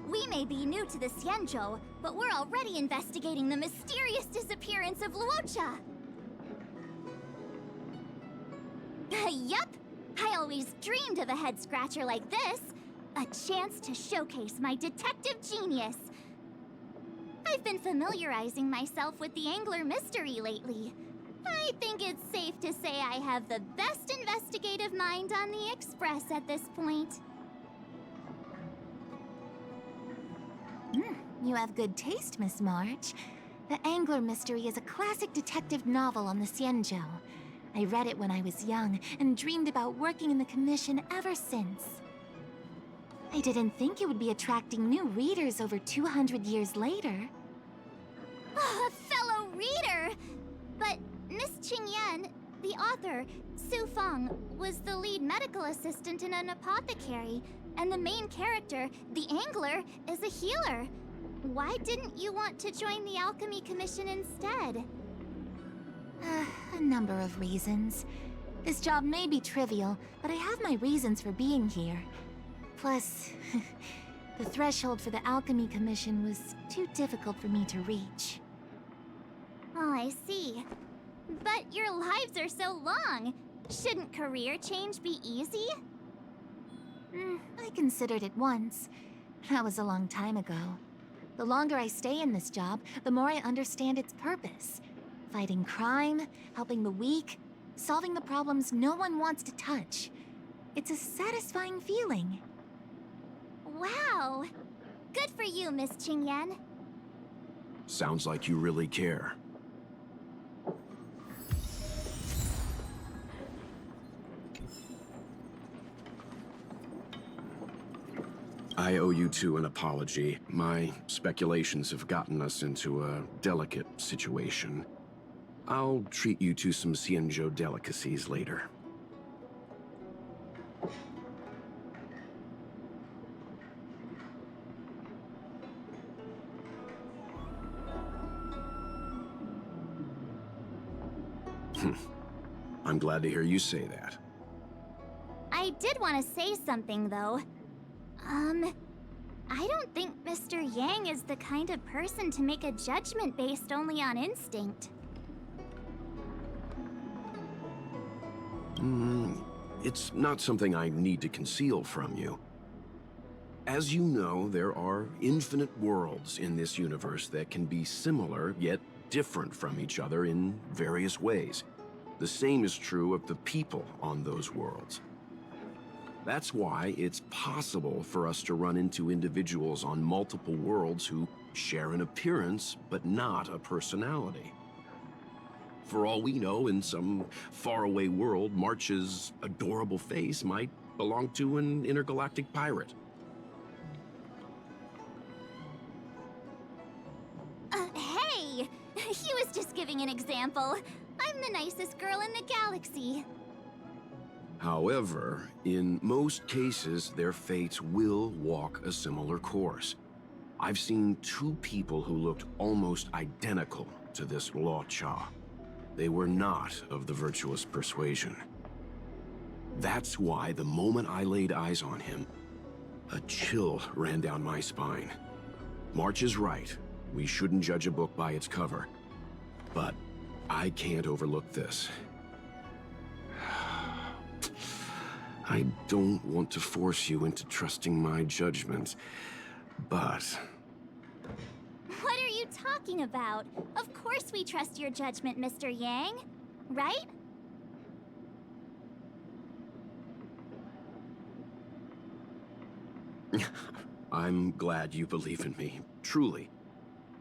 We may be new to the Xianzhou, but we're already investigating the mysterious disappearance of Luocha. Yup! I always dreamed of a head-scratcher like this. A chance to showcase my detective genius. I've been familiarizing myself with the Angler mystery lately. I think it's safe to say I have the best investigative mind on the Express at this point. You have good taste, Miss March. The Angler Mystery is a classic detective novel on the Xianzhou. I read it when I was young and dreamed about working in the Commission ever since. I didn't think it would be attracting new readers over 200 years later. A fellow reader! But Miss Qingyan, the author, Su Feng, was the lead medical assistant in an apothecary, and the main character, the Angler, is a healer. Why didn't you want to join the Alchemy Commission instead? A number of reasons. This job may be trivial, but I have my reasons for being here. Plus, the threshold for the Alchemy Commission was too difficult for me to reach. Oh, I see. But your lives are so long. Shouldn't career change be easy? I considered it once. That was a long time ago. The longer I stay in this job, the more I understand its purpose. Fighting crime, helping the weak, solving the problems no one wants to touch. It's a satisfying feeling. Wow! Good for you, Miss Qingyan. Sounds like you really care. I owe you two an apology. My speculations have gotten us into a delicate situation. I'll treat you to some Xianzhou delicacies later. I'm glad to hear you say that. I did want to say something, though. I don't think Mr. Yang is the kind of person to make a judgment based only on instinct. It's not something I need to conceal from you. As you know, there are infinite worlds in this universe that can be similar, yet different from each other in various ways. The same is true of the people on those worlds. That's why it's possible for us to run into individuals on multiple worlds who share an appearance, but not a personality. For all we know, in some faraway world, March's adorable face might belong to an intergalactic pirate. Hey! He was just giving an example. I'm the nicest girl in the galaxy. However, in most cases, their fates will walk a similar course. I've seen two people who looked almost identical to this Luo Cha. They were not of the virtuous persuasion. That's why the moment I laid eyes on him, a chill ran down my spine. March is right. We shouldn't judge a book by its cover. But I can't overlook this. I don't want to force you into trusting my judgment, but... What are you talking about? Of course we trust your judgment, Mr. Yang. Right? I'm glad you believe in me, truly.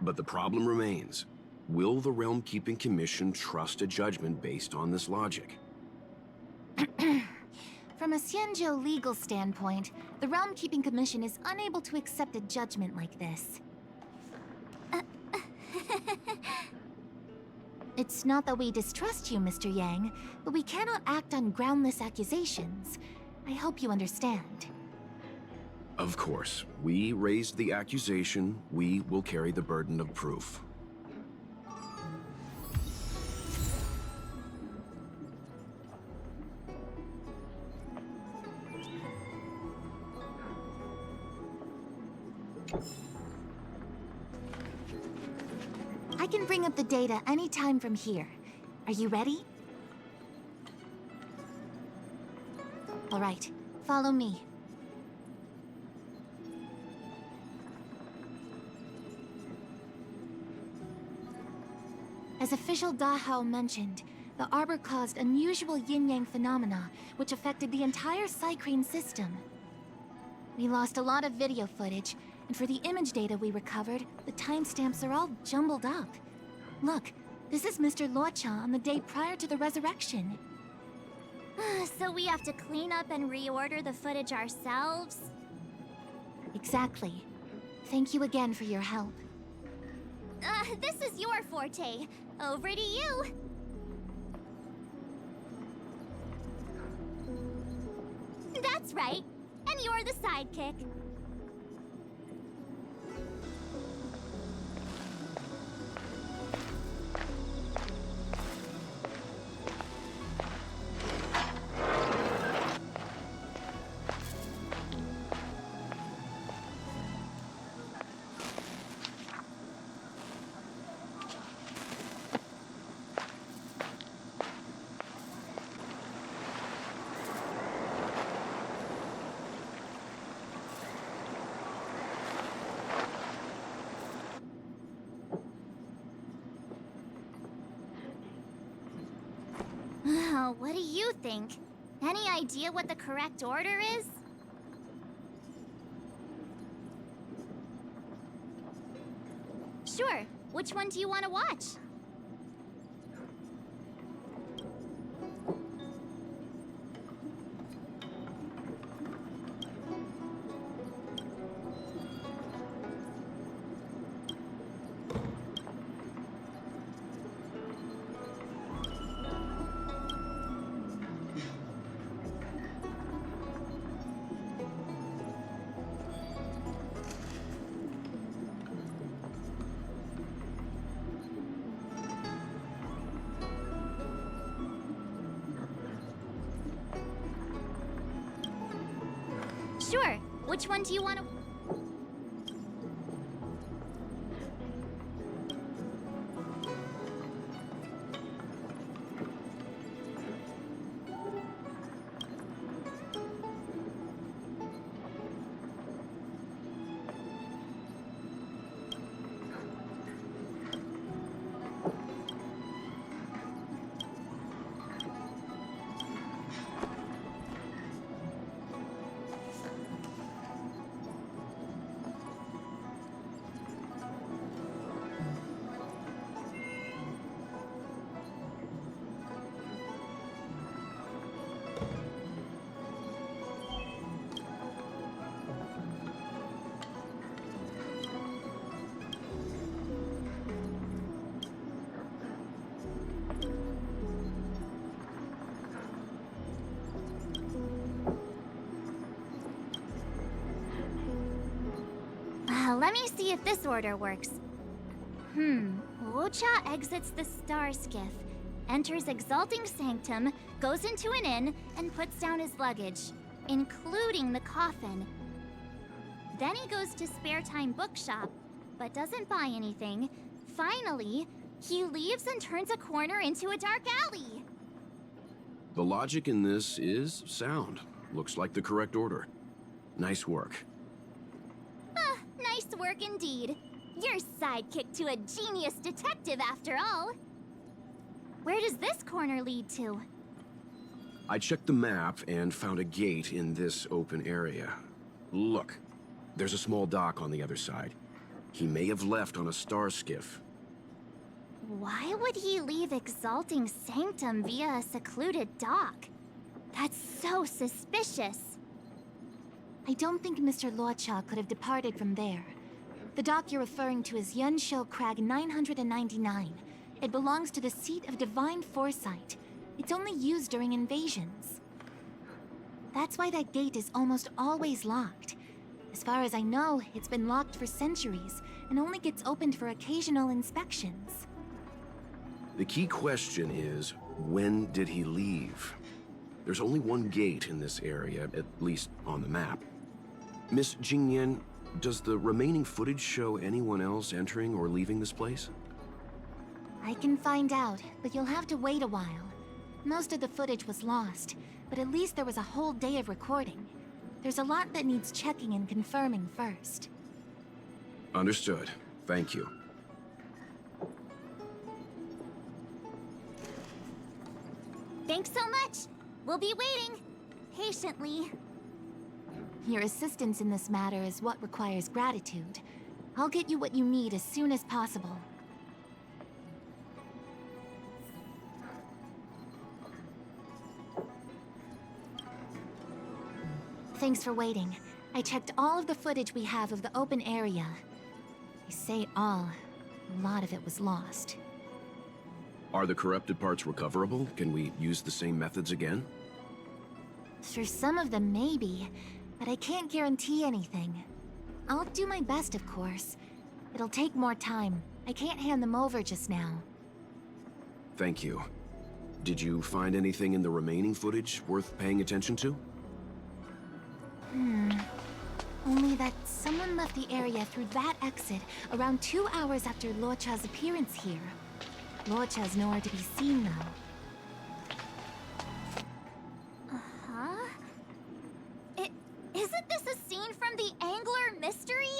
But the problem remains. Will the Realm Keeping Commission trust a judgment based on this logic? From a Xianzhou legal standpoint, the Realm Keeping Commission is unable to accept a judgment like this. It's not that we distrust you, Mr. Yang, but we cannot act on groundless accusations. I hope you understand. Of course. We raised the accusation. We will carry the burden of proof. I can bring up the data anytime from here. Are you ready? All right, follow me. As official Dahao mentioned, the Arbor caused unusual yin-yang phenomena, which affected the entire Cycrane system. We lost a lot of video footage, and for the image data we recovered, the timestamps are all jumbled up. Look, this is Mr. Luo Cha on the day prior to the resurrection. So we have to clean up and reorder the footage ourselves? Exactly. Thank you again for your help. This is your forte. Over to you. That's right. And you're the sidekick. What do you think? Any idea what the correct order is? Sure. Which one do you want to watch? Which one do you want to... Let me see if this order works. Luocha exits the Star Skiff, enters Exalting Sanctum, goes into an inn, and puts down his luggage, including the coffin. Then he goes to Spare Time Bookshop, but doesn't buy anything. Finally, he leaves and turns a corner into a dark alley. The logic in this is sound. Looks like the correct order. Nice work. Nice work indeed. You're sidekick to a genius detective after all. Where does this corner lead to? I checked the map and found a gate in this open area. Look, there's a small dock on the other side. He may have left on a star skiff. Why would he leave Exalting Sanctum via a secluded dock? That's so suspicious. I don't think Mr. Luocha could have departed from there. The dock you're referring to is Yunshou Crag 999. It belongs to the Seat of Divine Foresight. It's only used during invasions. That's why that gate is almost always locked. As far as I know, it's been locked for centuries and only gets opened for occasional inspections. The key question is, when did he leave? There's only one gate in this area, at least on the map. Miss Jingyan, does the remaining footage show anyone else entering or leaving this place? I can find out, but you'll have to wait a while. Most of the footage was lost, but at least there was a whole day of recording. There's a lot that needs checking and confirming first. Understood. Thank you. Thanks so much! We'll be waiting, patiently. Your assistance in this matter is what requires gratitude. I'll get you what you need as soon as possible. Thanks for waiting. I checked all of the footage we have of the open area. I say all. A lot of it was lost. Are the corrupted parts recoverable? Can we use the same methods again? For some of them, maybe. But I can't guarantee anything. I'll do my best, of course. It'll take more time. I can't hand them over just now. Thank you. Did you find anything in the remaining footage worth paying attention to? Only that someone left the area through that exit around 2 hours after Luocha's appearance here. Luocha's nowhere to be seen, though. Uh-huh? Isn't this a scene from the Angler Mystery?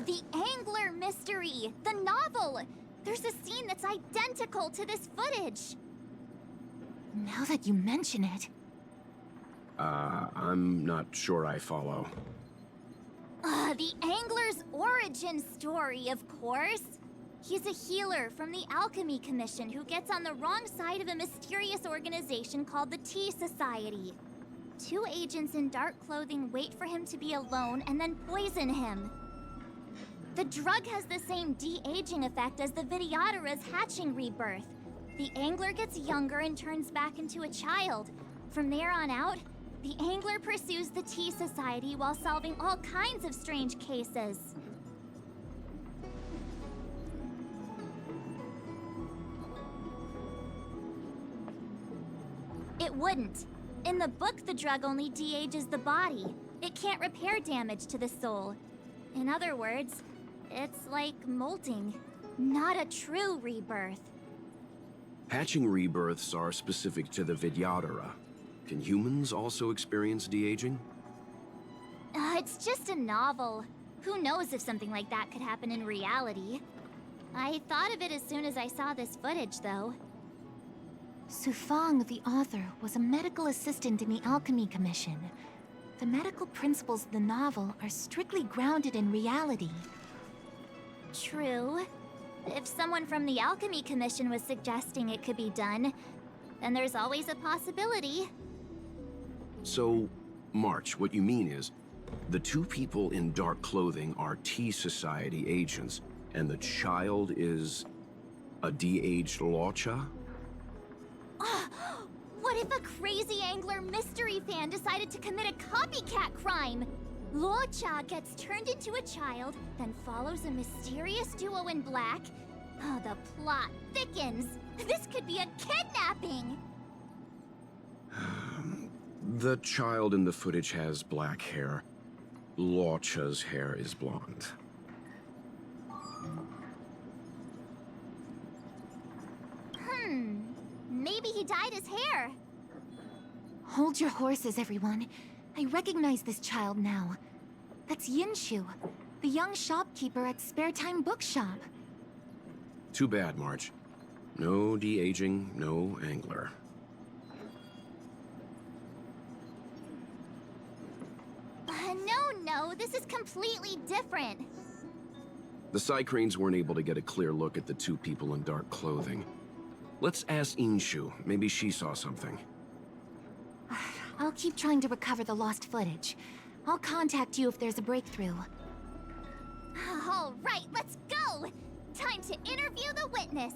The Angler Mystery! The novel! There's a scene that's identical to this footage! Now that you mention it... I'm not sure I follow. The Angler's origin story, of course! He's a healer from the Alchemy Commission who gets on the wrong side of a mysterious organization called the Tea Society. 2 agents in dark clothing wait for him to be alone and then poison him. The drug has the same de-aging effect as the Vidyadhara's hatching rebirth. The Angler gets younger and turns back into a child. From there on out, the Angler pursues the Tea Society while solving all kinds of strange cases. It wouldn't. In the book, the drug only de-ages the body. It can't repair damage to the soul. In other words, it's like molting, not a true rebirth. Hatching rebirths are specific to the Vidyadhara. Can humans also experience de-aging? It's just a novel. Who knows if something like that could happen in reality? I thought of it as soon as I saw this footage, though. Sufang, the author, was a medical assistant in the Alchemy Commission. The medical principles of the novel are strictly grounded in reality. True. If someone from the Alchemy Commission was suggesting it could be done, then there's always a possibility. So, March, what you mean is, the two people in dark clothing are Tea Society agents, and the child is a de-aged Luocha? What if a crazy angler mystery fan decided to commit a copycat crime? Luocha gets turned into a child, then follows a mysterious duo in black. Oh, the plot thickens. This could be a kidnapping! The child in the footage has black hair. Luocha's hair is blonde. Maybe he dyed his hair. Hold your horses, everyone. I recognize this child now. That's Yinshu, the young shopkeeper at Spare Time Bookshop. Too bad, March. No de-aging, no angler. No, this is completely different. The Psycranes weren't able to get a clear look at the two people in dark clothing. Let's ask Yinshu. Maybe she saw something. I'll keep trying to recover the lost footage. I'll contact you if there's a breakthrough. All right, let's go! Time to interview the witness.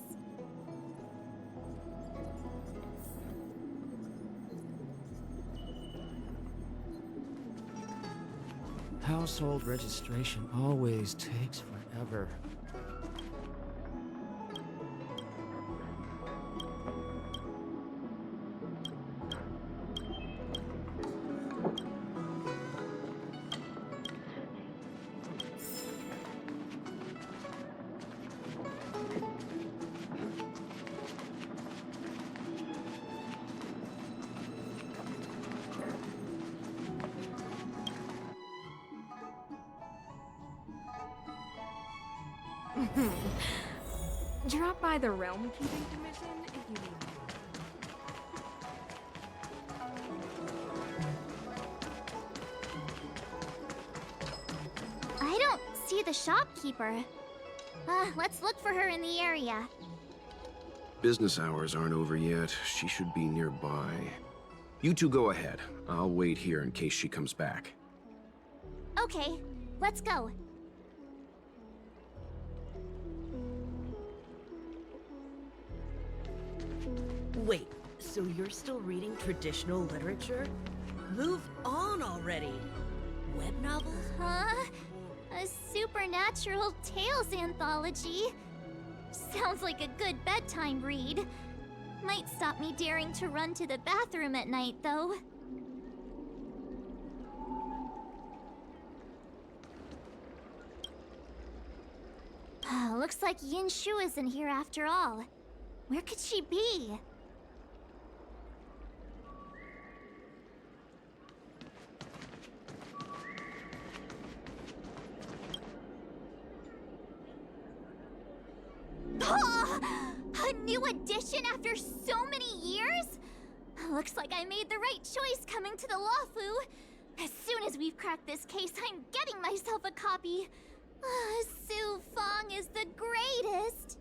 Household registration always takes forever. Drop by the Realm Keeping Commission if you need me. I don't see the shopkeeper. Let's look for her in the area. Business hours aren't over yet. She should be nearby. You two go ahead. I'll wait here in case she comes back. Okay, let's go. Wait, so you're still reading traditional literature? Move on already! Web novels? Huh? A supernatural tales anthology? Sounds like a good bedtime read. Might stop me daring to run to the bathroom at night, though. Looks like Yinshu isn't here after all. Where could she be? A new edition after so many years? Looks like I made the right choice coming to the Luofu. As soon as we've cracked this case, I'm getting myself a copy. Sufang is the greatest.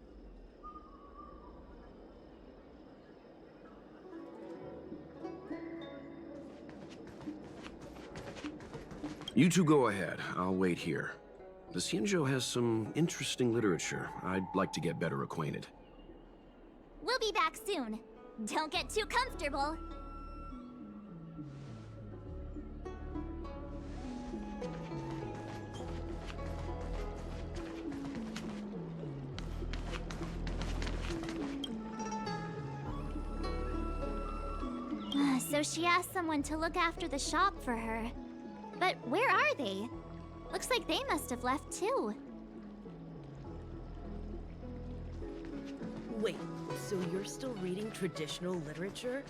You two go ahead. I'll wait here. The Xianzhou has some interesting literature. I'd like to get better acquainted. We'll be back soon. Don't get too comfortable. so she asked someone to look after the shop for her. But where are they? Looks like they must have left too. Wait, so you're still reading traditional literature?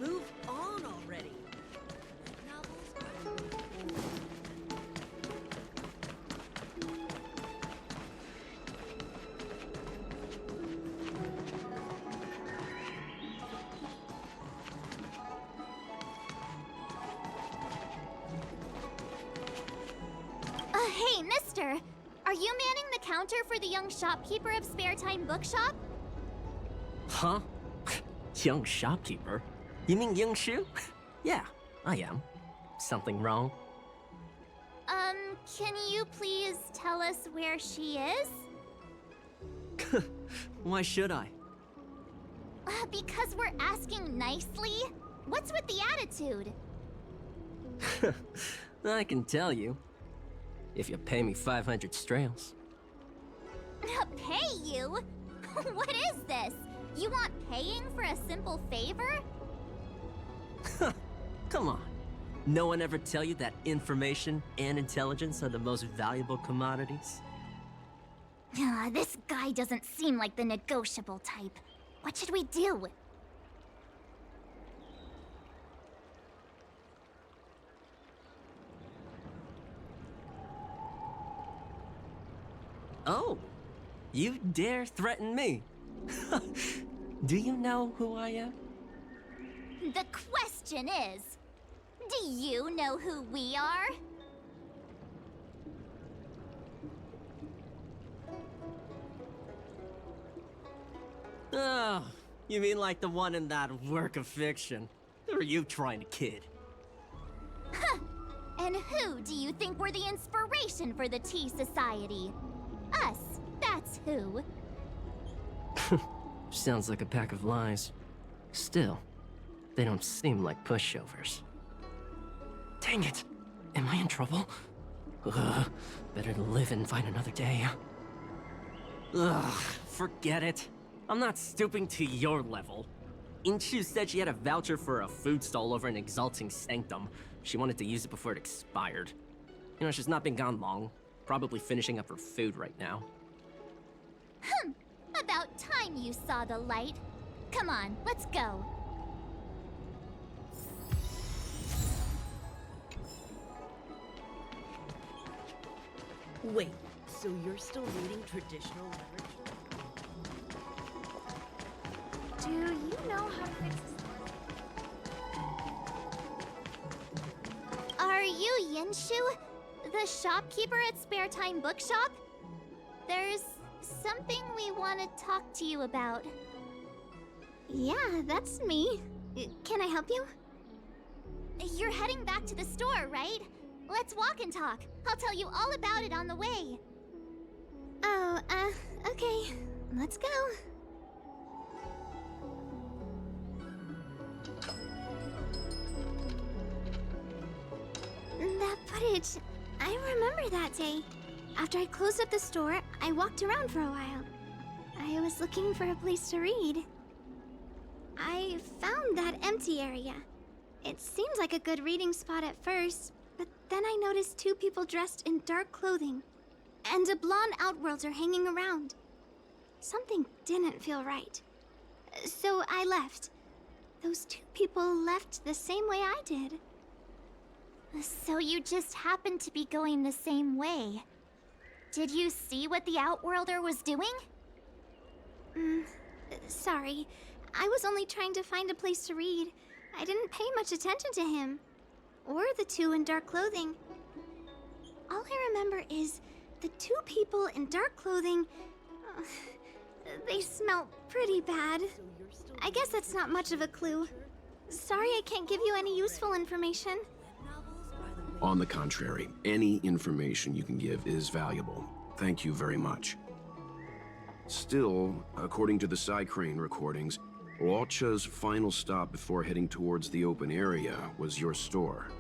Move on already! Hey, mister! Are you manning the counter for the young shopkeeper of Spare Time Bookshop? Huh? Young shopkeeper? You mean Young Shu? Yeah, I am. Something wrong? Can you please tell us where she is? Why should I? Because we're asking nicely. What's with the attitude? I can tell you. If you pay me 500 strails. Pay you? What is this? You want paying for a simple favor? Come on. No one ever tell you that information and intelligence are the most valuable commodities? This guy doesn't seem like the negotiable type. What should we do? Oh, you dare threaten me? Do you know who I am? The question is, do you know who we are? Oh, you mean like the one in that work of fiction? Who are you trying to kid? And who do you think were the inspiration for the Tea Society? Us, that's who. Sounds like a pack of lies. Still, they don't seem like pushovers. Dang it! Am I in trouble? Better to live and find another day. Forget it. I'm not stooping to your level. Inshu said she had a voucher for a food stall over in Exalting Sanctum. She wanted to use it before it expired. You know, she's not been gone long. Probably finishing up her food right now. About time you saw the light. Come on, let's go. Wait, so you're still reading traditional literature? Do you know how to fix this? Are you Yinshu? The shopkeeper at Spare Time Bookshop? There's something we want to talk to you about. Yeah, that's me. Can I help you? You're heading back to the store, right? Let's walk and talk. I'll tell you all about it on the way. Oh, okay. Let's go. That footage, I remember that day. After I closed up the store, I walked around for a while. I was looking for a place to read. I found that empty area. It seemed like a good reading spot at first, but then I noticed two people dressed in dark clothing, and a blonde outworlder hanging around. Something didn't feel right. So I left. Those two people left the same way I did. So you just happened to be going the same way. Did you see what the Outworlder was doing? Sorry. I was only trying to find a place to read. I didn't pay much attention to him. Or the two in dark clothing. All I remember is the two people in dark clothing... they smell pretty bad. I guess that's not much of a clue. Sorry I can't give you any useful information. On the contrary, any information you can give is valuable. Thank you very much. Still, according to the Psycrane recordings, Luocha's final stop before heading towards the open area was your store.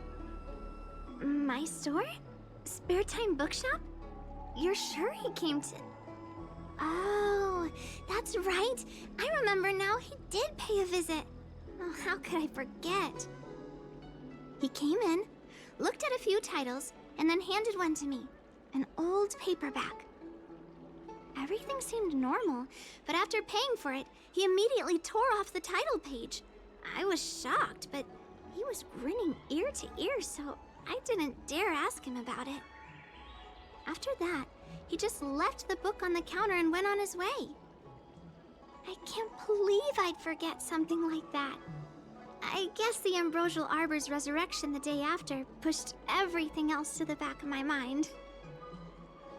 My store? Spare Time Bookshop? You're sure he came to... Oh, that's right. I remember now, he did pay a visit. Oh, how could I forget? He came in, looked at a few titles, and then handed one to me. An old paperback. Everything seemed normal, but after paying for it, he immediately tore off the title page. I was shocked, but he was grinning ear to ear, so I didn't dare ask him about it. After that, he just left the book on the counter and went on his way. I can't believe I'd forget something like that. I guess the Ambrosial Arbor's resurrection the day after pushed everything else to the back of my mind.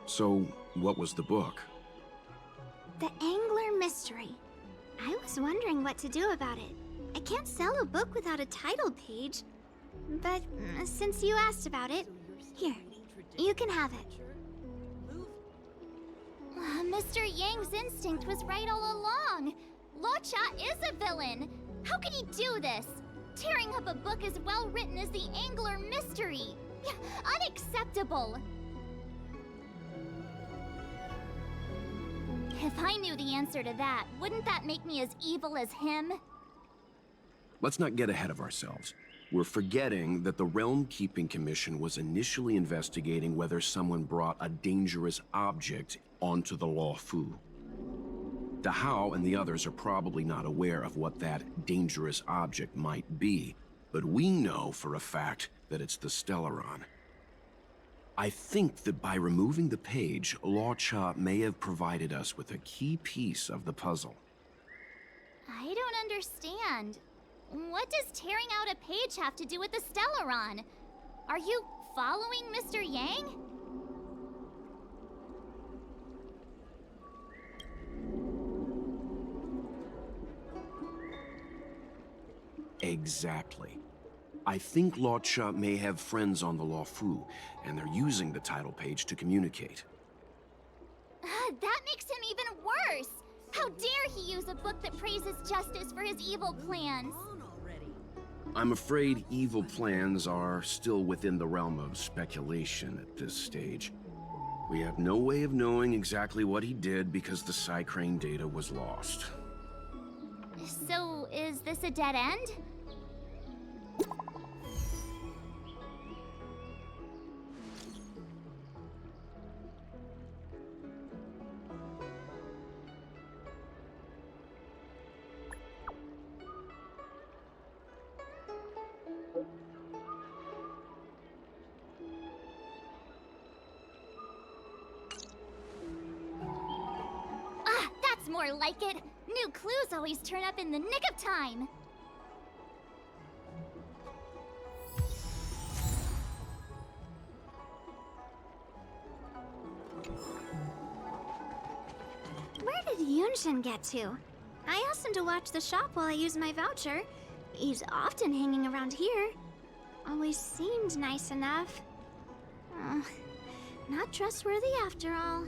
So, what was the book? The Angler Mystery. I was wondering what to do about it. I can't sell a book without a title page. But since you asked about it, here, you can have it. Mr. Yang's instinct was right all along. Luocha is a villain. How could he do this? Tearing up a book as well written as the Angler Mystery. Unacceptable. If I knew the answer to that, wouldn't that make me as evil as him? Let's not get ahead of ourselves. We're forgetting that the Realm Keeping Commission was initially investigating whether someone brought a dangerous object onto the Luofu. Dahao and the others are probably not aware of what that dangerous object might be, but we know for a fact that it's the Stellaron. I think that by removing the page, Luocha may have provided us with a key piece of the puzzle. I don't understand. What does tearing out a page have to do with the Stellaron? Are you following Mr. Yang? Exactly. I think Luocha may have friends on the Luofu, and they're using the title page to communicate. That makes him even worse! How dare he use a book that praises justice for his evil plans? I'm afraid evil plans are still within the realm of speculation at this stage. We have no way of knowing exactly what he did because the Psycrane data was lost. So, is this a dead end? That's more like it. New clues always turn up in the nick of time. Where did Yunshin get to? I asked him to watch the shop while I used my voucher. He's often hanging around here. Always seemed nice enough. Not trustworthy after all.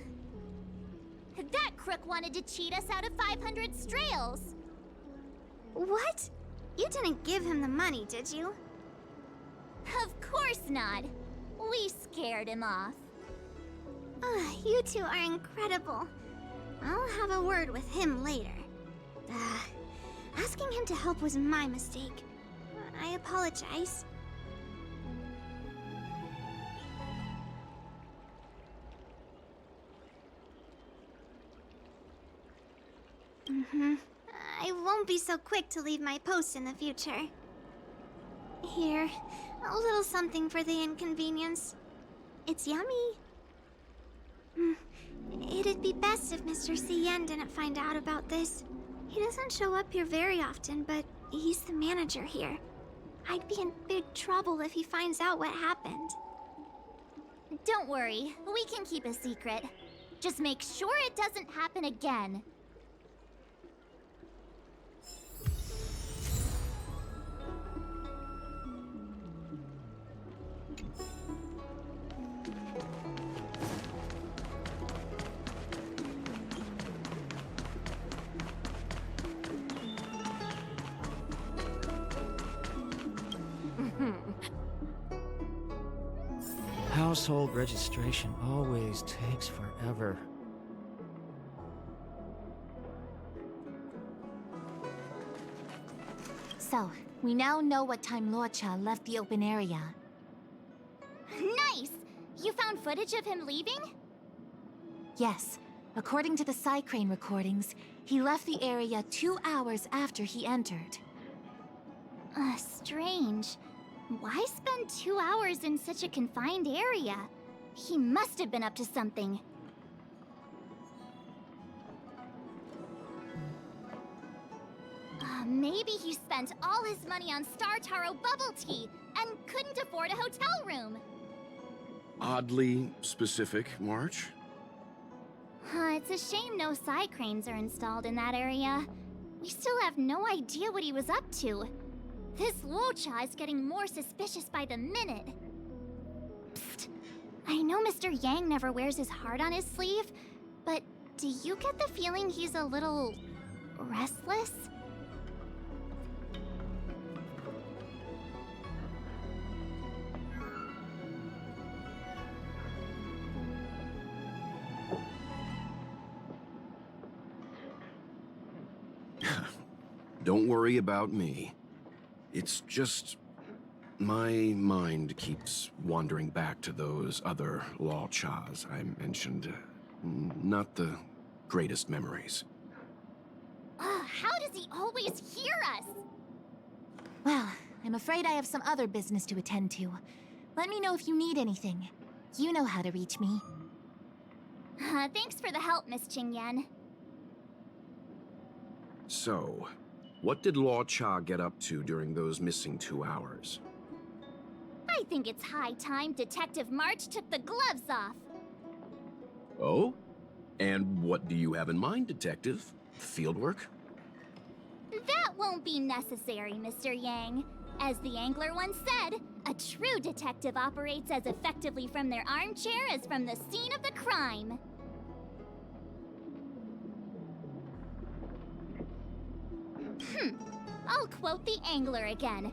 That crook wanted to cheat us out of 500 strails. What? You didn't give him the money, did you? Of course not. We scared him off. You two are incredible. I'll have a word with him later. Asking him to help was my mistake. I apologize. I won't be so quick to leave my post in the future. Here, a little something for the inconvenience. It's yummy. It'd be best if Mr. Cien didn't find out about this. He doesn't show up here very often, but he's the manager here. I'd be in big trouble if he finds out what happened. Don't worry, we can keep a secret. Just make sure it doesn't happen again. Household registration always takes forever. So, we now know what time Luocha left the open area. Nice! You found footage of him leaving? Yes. According to the Psycrane recordings, he left the area 2 hours after he entered. Strange. Why spend 2 hours in such a confined area? He must have been up to something. Maybe he spent all his money on Star Taro bubble tea and couldn't afford a hotel room. Oddly specific, March. It's a shame no Psycranes are installed in that area. We still have no idea what he was up to. This Luocha is getting more suspicious by the minute. Psst. I know Mr. Yang never wears his heart on his sleeve, but do you get the feeling he's a little restless? Don't worry about me. It's just... my mind keeps wandering back to those other Luochas I mentioned. Not the greatest memories. How does he always hear us? Well, I'm afraid I have some other business to attend to. Let me know if you need anything. You know how to reach me. Thanks for the help, Miss Qingyan. So, what did Luocha get up to during those missing 2 hours? I think it's high time Detective March took the gloves off. Oh? And what do you have in mind, Detective? Fieldwork? That won't be necessary, Mr. Yang. As the Angler once said, a true detective operates as effectively from their armchair as from the scene of the crime. I'll quote the Angler again.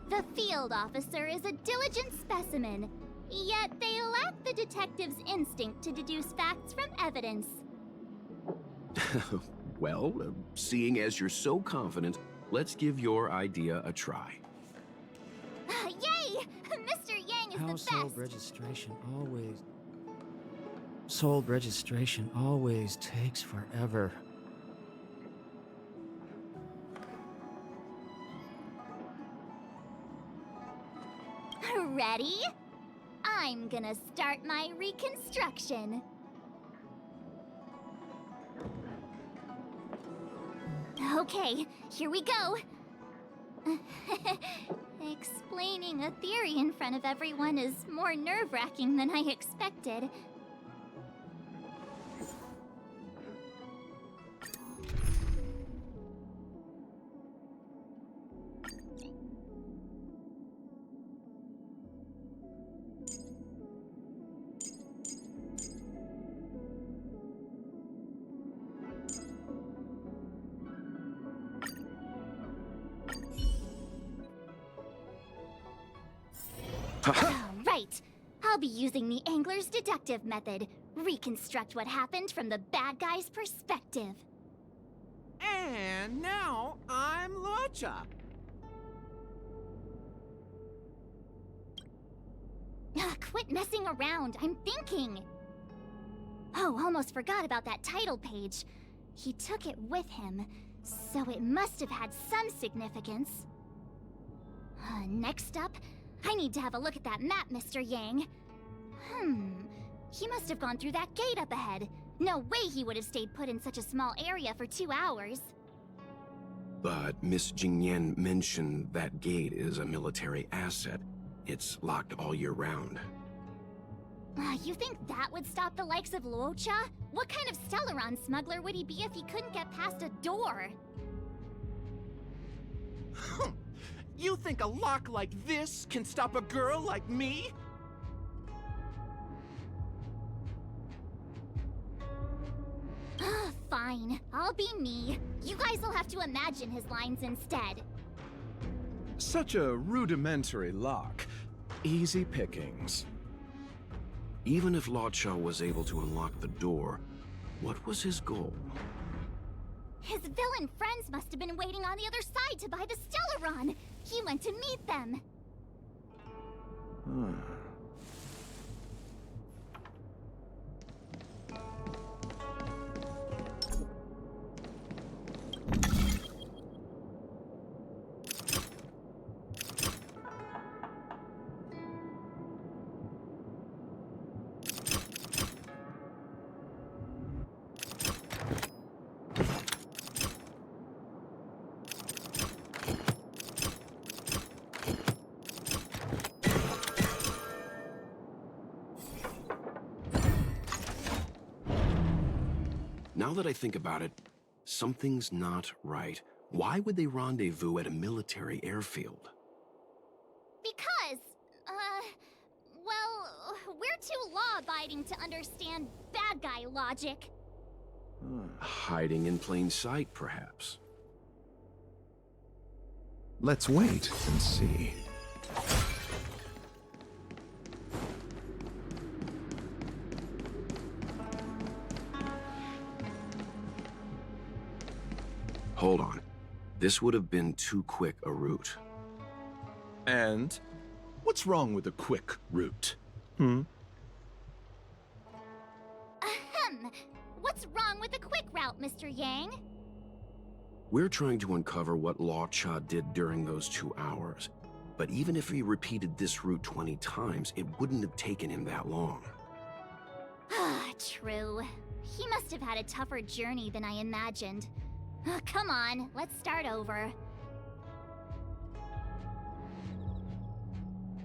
The field officer is a diligent specimen, yet they lack the detective's instinct to deduce facts from evidence. Well, seeing as you're so confident, let's give your idea a try. Yay! Mr. Yang is the best! Household registration always... Sold registration always takes forever. Ready? I'm gonna start my reconstruction. Okay, here we go. Explaining a theory in front of everyone is more nerve-wracking than I expected. Right. I'll be using the Angler's deductive method. Reconstruct what happened from the bad guy's perspective. And now I'm Luocha. Quit messing around. I'm thinking. Oh, almost forgot about that title page. He took it with him, so it must have had some significance. Next up, I need to have a look at that map, Mr. Yang. He must have gone through that gate up ahead. No way he would have stayed put in such a small area for 2 hours. But Miss Jingyan mentioned that gate is a military asset. It's locked all year round. You think that would stop the likes of Luocha? What kind of Stellaron smuggler would he be if he couldn't get past a door? You think a lock like this can stop a girl like me? Fine, I'll be me. You guys will have to imagine his lines instead. Such a rudimentary lock. Easy pickings. Even if Luocha was able to unlock the door, what was his goal? His villain friends must have been waiting on the other side to buy the Stellaron. He went to meet them. Now that I think about it, something's not right. Why would they rendezvous at a military airfield? Because, well, we're too law-abiding to understand bad guy logic. Hiding in plain sight, perhaps. Let's wait and see. Hold on. This would have been too quick a route. And what's wrong with a quick route? Ahem. What's wrong with the quick route, Mr. Yang? We're trying to uncover what Luo Cha did during those 2 hours. But even if he repeated this route 20 times, it wouldn't have taken him that long. Ah, true. He must have had a tougher journey than I imagined. Come on, let's start over.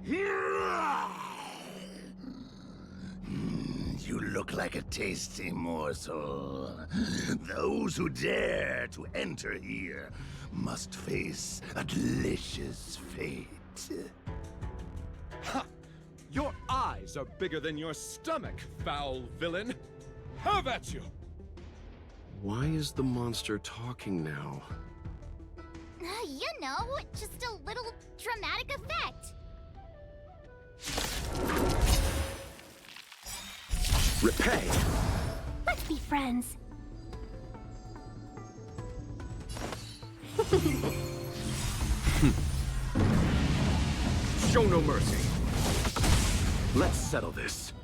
You look like a tasty morsel. Those who dare to enter here must face a delicious fate. Ha! Your eyes are bigger than your stomach, foul villain! Have at you! Why is the monster talking now? You know, just a little dramatic effect. Repay! Let's be friends. Show no mercy. Let's settle this.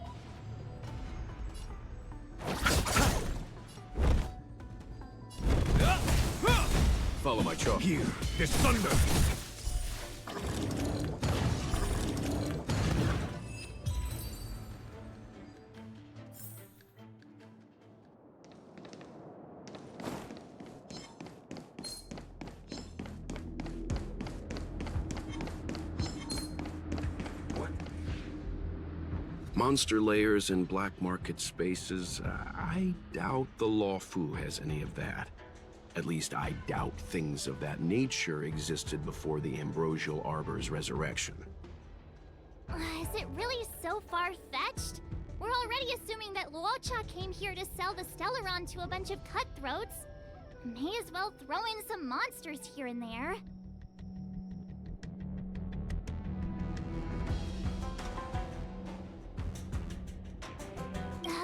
Follow my charge. Here, this thunder! Monster layers and black market spaces, I doubt the Law Fu has any of that. At least I doubt things of that nature existed before the Ambrosial Arbor's resurrection. Is it really so far-fetched? We're already assuming that Luo Cha came here to sell the Stellaron to a bunch of cutthroats. May as well throw in some monsters here and there.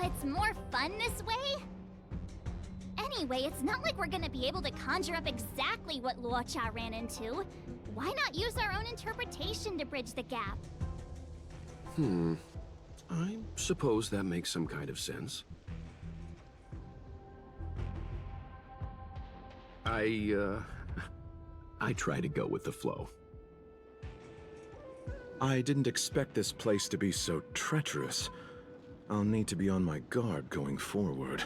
It's more fun this way? Anyway, it's not like we're gonna be able to conjure up exactly what Luo Cha ran into. Why not use our own interpretation to bridge the gap? I suppose that makes some kind of sense. I try to go with the flow. I didn't expect this place to be so treacherous. I'll need to be on my guard going forward.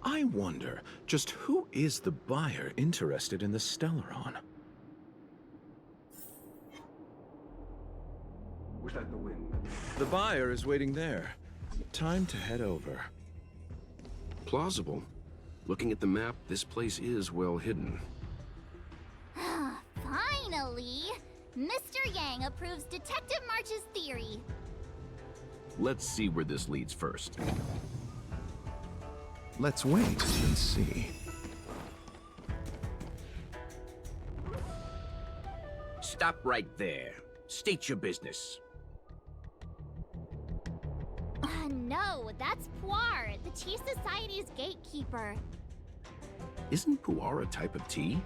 I wonder, just who is the buyer interested in the Stellaron? Was that the wind? The buyer is waiting there. Time to head over. Plausible. Looking at the map, this place is well hidden. Finally! Mr. Yang approves Detective March's theory. Let's see where this leads first. Let's wait and see. Stop right there. State your business. No, that's Puar, the Tea Society's gatekeeper. Isn't Puar a type of tea?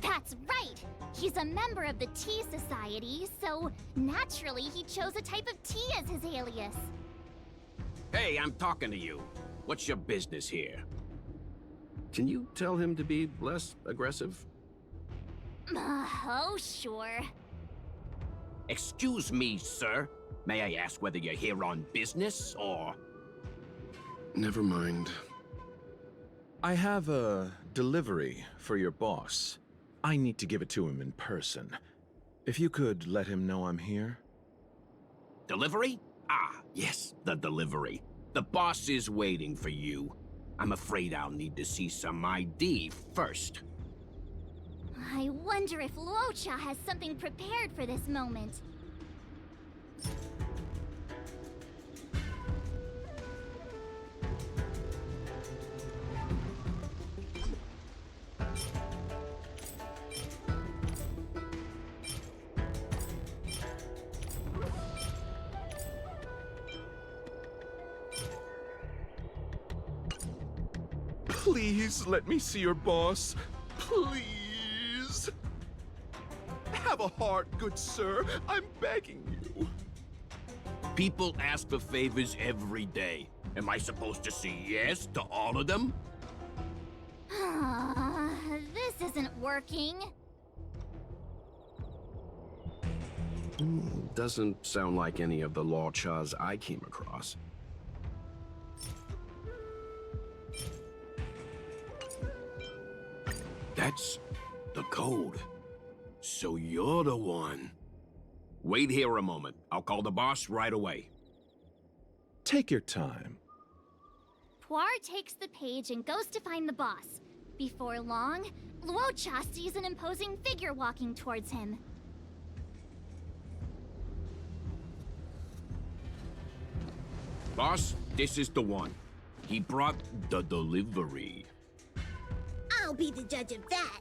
That's right! He's a member of the Tea Society, so naturally he chose a type of tea as his alias. Hey, I'm talking to you. What's your business here? Can you tell him to be less aggressive? Oh, sure. Excuse me, sir. May I ask whether you're here on business, or... Never mind. I have a delivery for your boss. I need to give it to him in person. If you could let him know I'm here. Delivery? Ah, yes, the delivery. The boss is waiting for you. I'm afraid I'll need to see some ID first. I wonder if Luocha has something prepared for this moment. Please let me see your boss. Please. Have a heart, good sir. I'm begging you. People ask for favors every day. Am I supposed to say yes to all of them? This isn't working. Doesn't sound like any of the Luochas I came across. That's the code. So you're the one. Wait here a moment. I'll call the boss right away. Take your time. Puar takes the page and goes to find the boss. Before long, Luocha sees an imposing figure walking towards him. Boss, this is the one. He brought the delivery. I'll be the judge of that.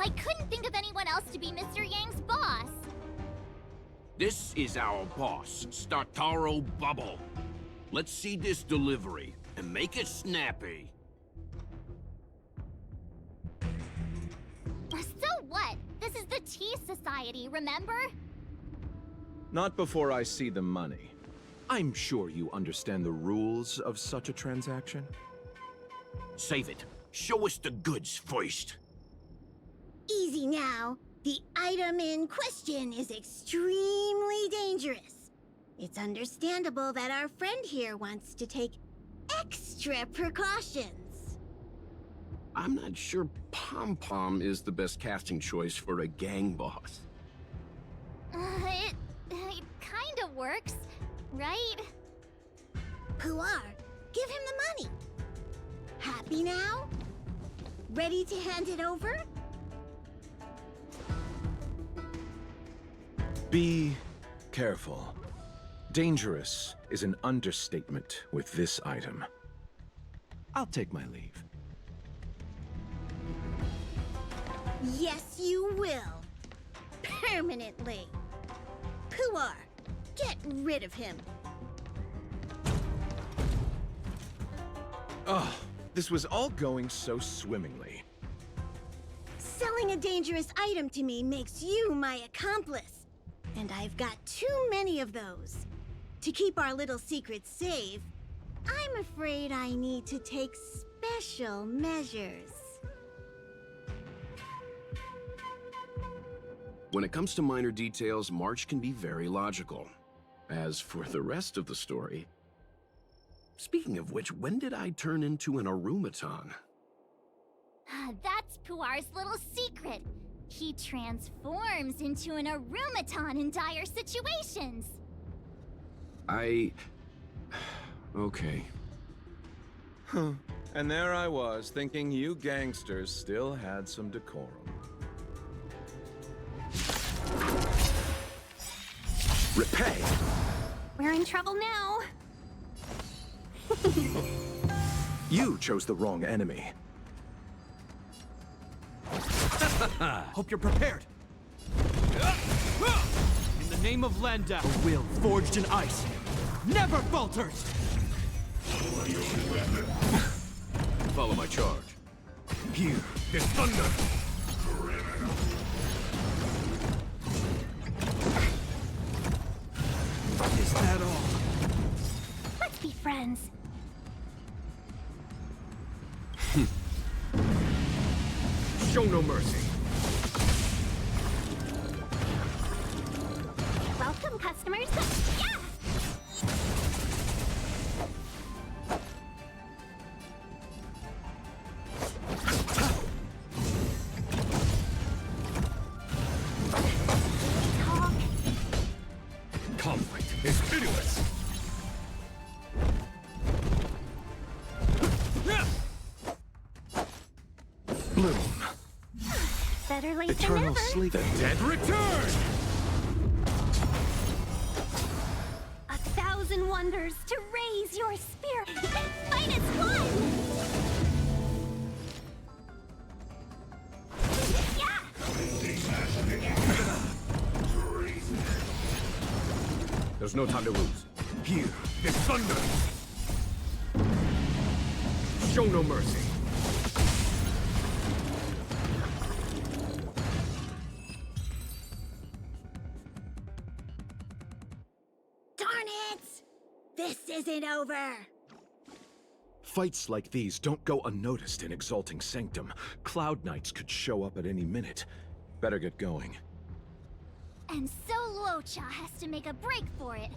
I couldn't think of anyone else to be Mr. Yang's boss. This is our boss, Startaro Bubble. Let's see this delivery, and make it snappy. So what? This is the Tea Society, remember? Not before I see the money. I'm sure you understand the rules of such a transaction. Save it. Show us the goods first. Easy now. The item in question is extremely dangerous. It's understandable that our friend here wants to take extra precautions. I'm not sure Pom Pom is the best casting choice for a gang boss. It kind of works, right? Puar, give him the money. Happy now? Ready to hand it over? Be careful. Dangerous is an understatement with this item. I'll take my leave. Yes, you will. Permanently. Puar, get rid of him. Oh, this was all going so swimmingly. Selling a dangerous item to me makes you my accomplice. And I've got too many of those. To keep our little secret safe, I'm afraid I need to take special measures. When it comes to minor details, March can be very logical. As for the rest of the story... Speaking of which, when did I turn into an Arumaton? That's Puar's little secret. He transforms into an Arumaton in dire situations. Okay. Huh. And there I was, thinking you gangsters still had some decorum. Repay! We're in trouble now. You chose the wrong enemy. Hope you're prepared. In the name of Landau, a will forged in ice never falters! Follow my charge. Here, this thunder! Is that all? Let's be friends. Show no mercy. Welcome, customers. Yeah! Conflict is pitiless! Bloom. Better late than Eternal never. sleep. The dead return! 1,000 wonders to raise your spirit. Fight as one! There's no time to lose. Here, this thunder! Show no mercy. Darn it! This isn't over! Fights like these don't go unnoticed in Exalting Sanctum. Cloud Knights could show up at any minute. Better get going. And so Luocha has to make a break for it.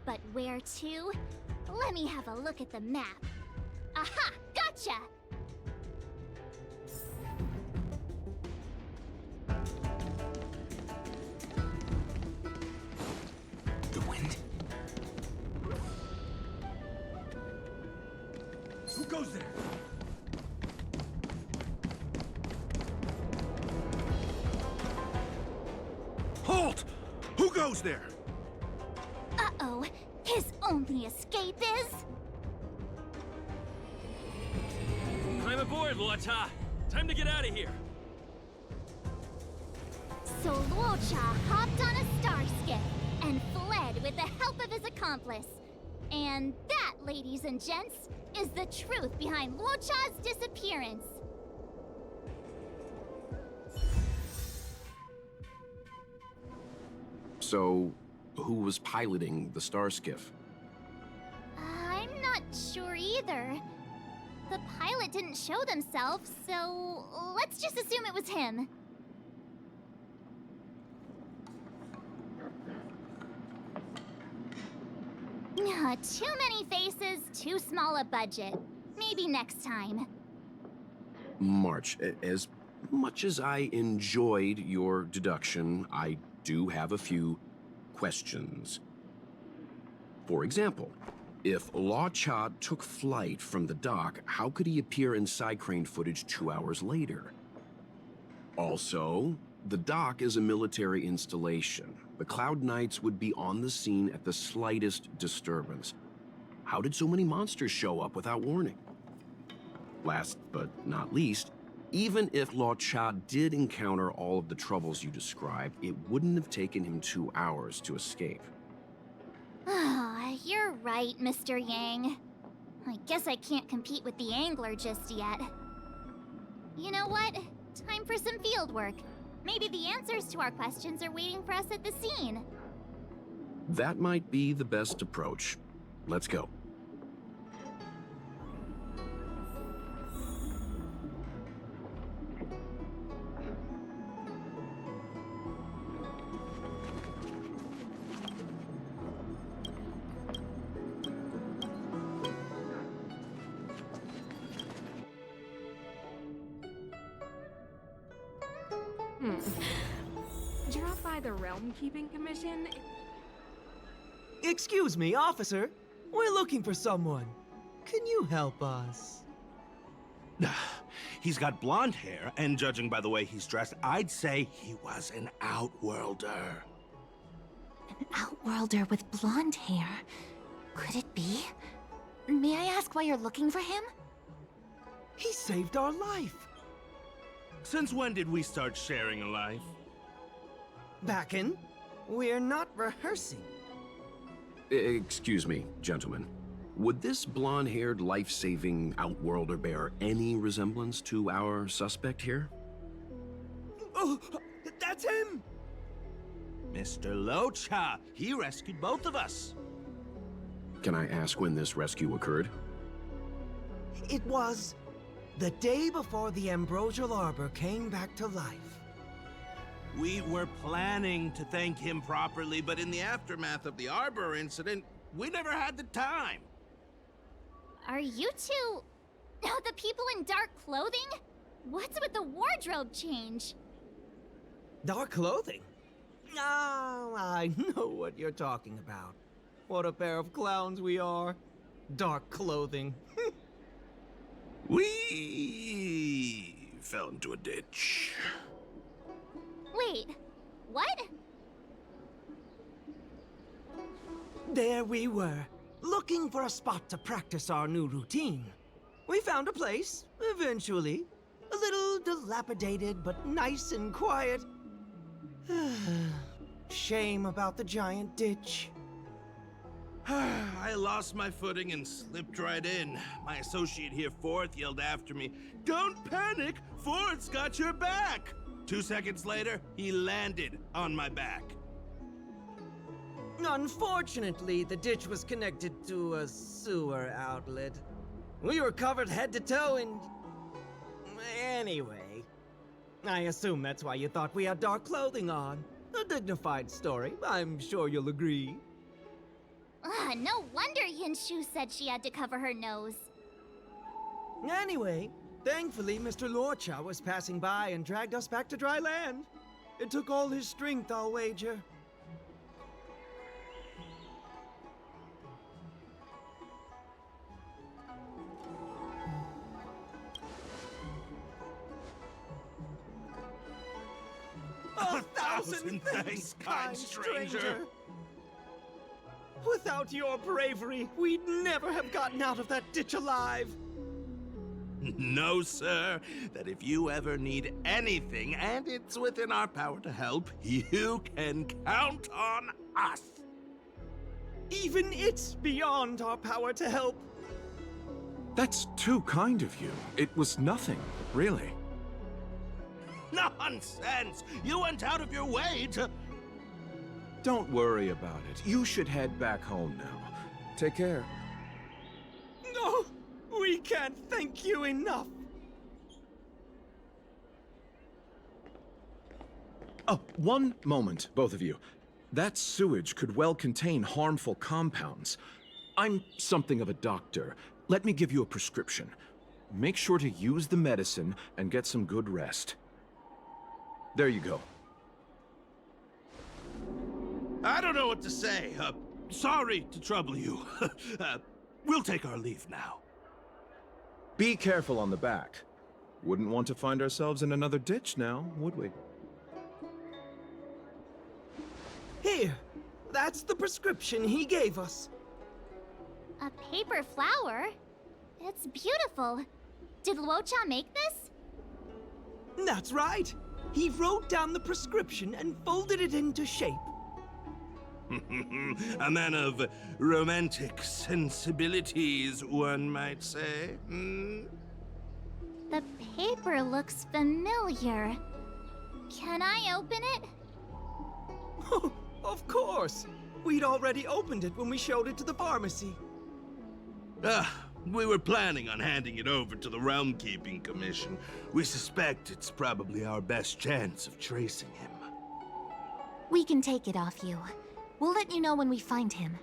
But where to? Let me have a look at the map. Aha! Gotcha! The wind? Who goes there? Halt! Who goes there? Uh-oh. His only escape is... Climb aboard, Luocha! Time to get out of here! So Luocha hopped on a star skiff and fled with the help of his accomplice. And that, ladies and gents, is the truth behind Luocha's disappearance. So, who was piloting the star skiff? I'm not sure either. The pilot didn't show themselves, so let's just assume it was him. Too many faces, too small a budget. Maybe next time. March, as much as I enjoyed your deduction, I do have a few questions. For example, if Luocha took flight from the dock, how could he appear in Psycrane footage 2 hours later? Also, the dock is a military installation. The Cloud Knights would be on the scene at the slightest disturbance. How did so many monsters show up without warning? Last but not least, even if Luocha did encounter all of the troubles you described, it wouldn't have taken him 2 hours to escape. You're right, Mr. Yang. I guess I can't compete with the angler just yet. You know what? Time for some field work. Maybe the answers to our questions are waiting for us at the scene. That might be the best approach. Let's go. Drop by the Realm Keeping Commission. Excuse me, officer. We're looking for someone. Can you help us? He's got blonde hair, and judging by the way he's dressed, I'd say he was an outworlder. An outworlder with blonde hair. Could it be? May I ask why you're looking for him? He saved our life. Since when did we start sharing a life? Bakken, we're not rehearsing. Excuse me, gentlemen. Would this blonde-haired, life-saving outworlder bear any resemblance to our suspect here? Oh, that's him! Mr. Locha, he rescued both of us. Can I ask when this rescue occurred? It was the day before the Ambrosial Arbor came back to life. We were planning to thank him properly, but in the aftermath of the Arbor incident, we never had the time. Are you two... the people in dark clothing? What's with the wardrobe change? Dark clothing? Oh, I know what you're talking about. What a pair of clowns we are. Dark clothing. We fell into a ditch. Wait, what? There we were, looking for a spot to practice our new routine. We found a place, eventually. A little dilapidated, but nice and quiet. Shame about the giant ditch. I lost my footing and slipped right in. My associate here, Forth, yelled after me, "Don't panic! Forth's got your back!" 2 seconds later, he landed on my back. Unfortunately, the ditch was connected to a sewer outlet. We were covered head to toe in... Anyway, I assume that's why you thought we had dark clothing on. A dignified story, I'm sure you'll agree. No wonder Yinshu said she had to cover her nose. Anyway, thankfully Mr. Lorcha was passing by and dragged us back to dry land. It took all his strength, I'll wager. A thousand thanks, kind stranger! Without your bravery, we'd never have gotten out of that ditch alive. No, sir. That if you ever need anything, and it's within our power to help, you can count on us. Even it's beyond our power to help. That's too kind of you. It was nothing, really. Nonsense! You went out of your way to... Don't worry about it. You should head back home now. Take care. No! We can't thank you enough! Oh, one moment, both of you. That sewage could well contain harmful compounds. I'm something of a doctor. Let me give you a prescription. Make sure to use the medicine and get some good rest. There you go. I don't know what to say. Sorry to trouble you. We'll take our leave now. Be careful on the back. Wouldn't want to find ourselves in another ditch now, would we? Here, that's the prescription he gave us. A paper flower? It's beautiful. Did Luocha make this? That's right. He wrote down the prescription and folded it into shape. A man of romantic sensibilities, one might say. The paper looks familiar. Can I open it? Of course! We'd already opened it when we showed it to the pharmacy. We were planning on handing it over to the Realm Keeping Commission. We suspect it's probably our best chance of tracing him. We can take it off you. We'll let you know when we find him.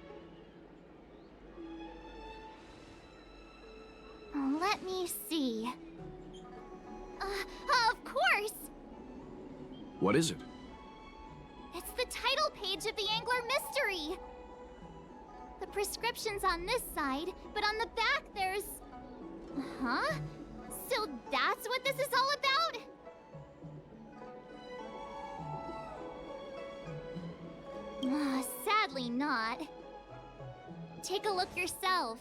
Let me see. Of course! What is it? It's the title page of the Angler Mystery! The prescription's on this side, but on the back there's... Huh? So that's what this is all about? not. Take a look yourself.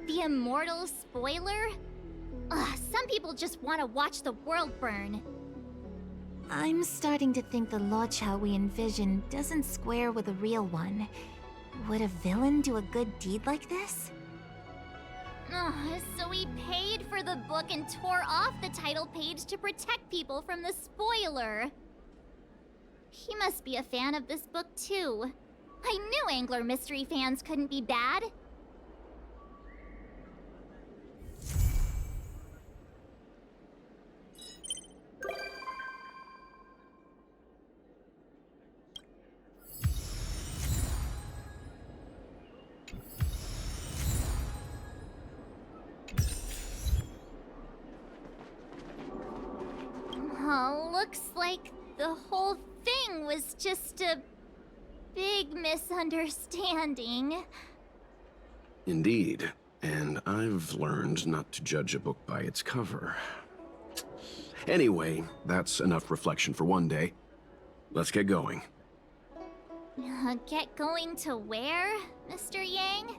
The immortal spoiler? Ugh, some people just want to watch the world burn. I'm starting to think the Luocha we envision doesn't square with a real one. Would a villain do a good deed like this? Ugh, so he paid for the book and tore off the title page to protect people from the spoiler. He must be a fan of this book too. I knew Angler Mystery fans couldn't be bad. Oh, looks like the whole thing was just a big misunderstanding. Indeed, and I've learned not to judge a book by its cover. Anyway, that's enough reflection for one day. Let's get going. Get going to where, Mr. Yang?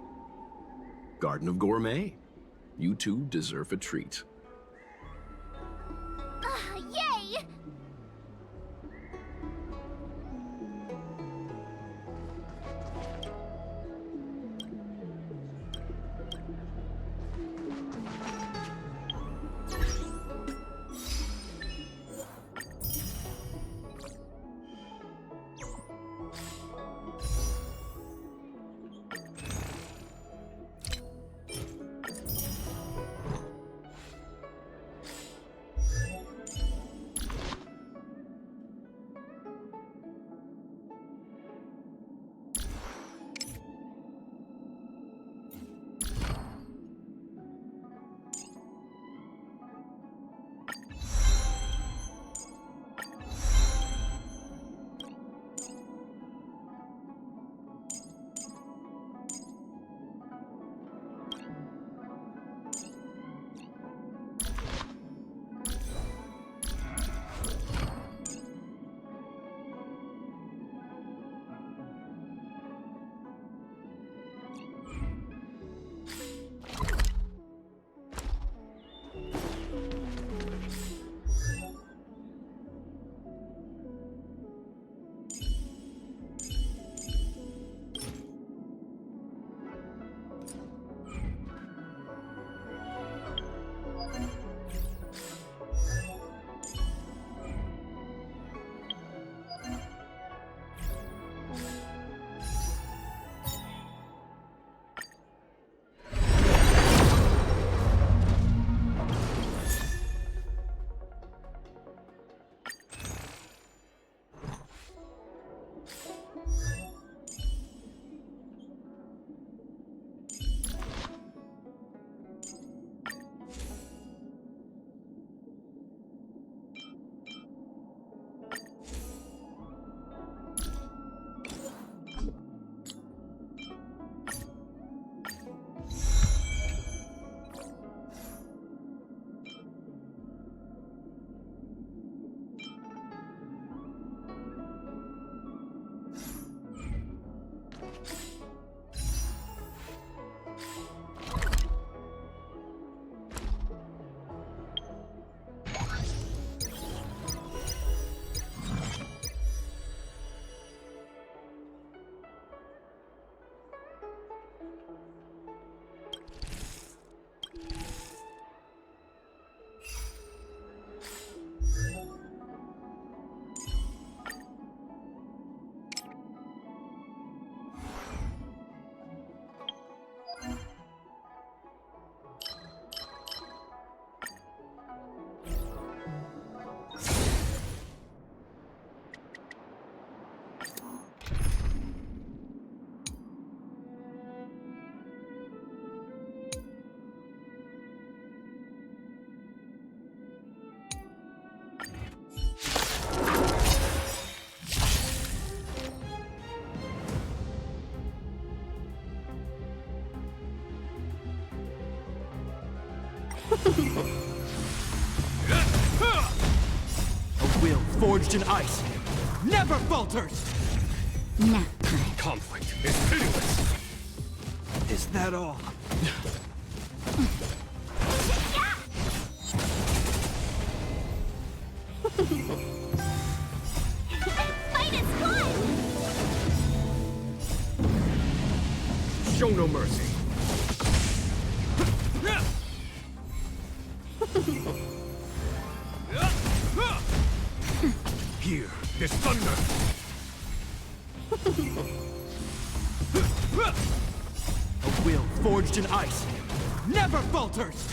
Garden of Gourmet. You two deserve a treat. Yay! A will forged in ice never falters! Nap time. Conflict is pitiless! Is that all? Fight is won! Show no mercy! Hear this thunder! A will forged in ice never falters!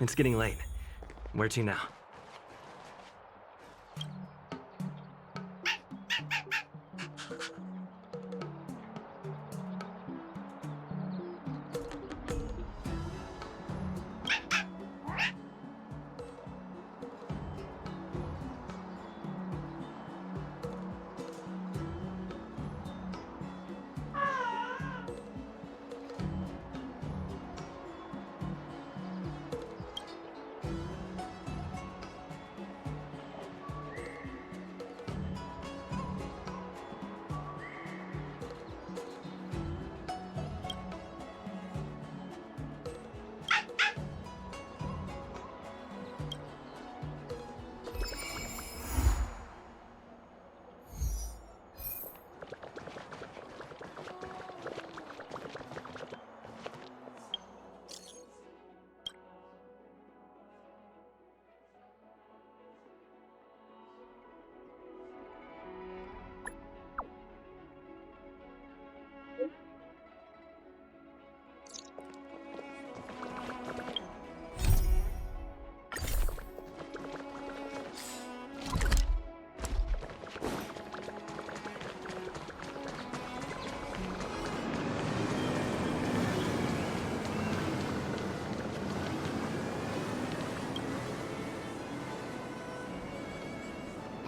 It's getting late. Where to now?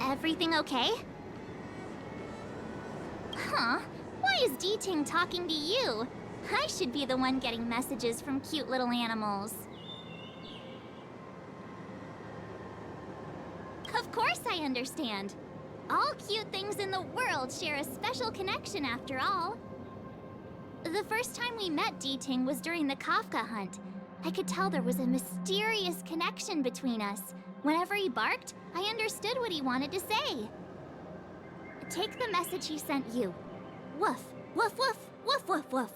Everything okay? Huh? Why is D-Ting talking to you? I should be the one getting messages from cute little animals. Of course I understand. All cute things in the world share a special connection after all. The first time we met D-Ting was during the Kafka hunt. I could tell there was a mysterious connection between us. Whenever he barked, I understood what he wanted to say. Take the message he sent you. Woof, woof, woof, woof, woof, woof.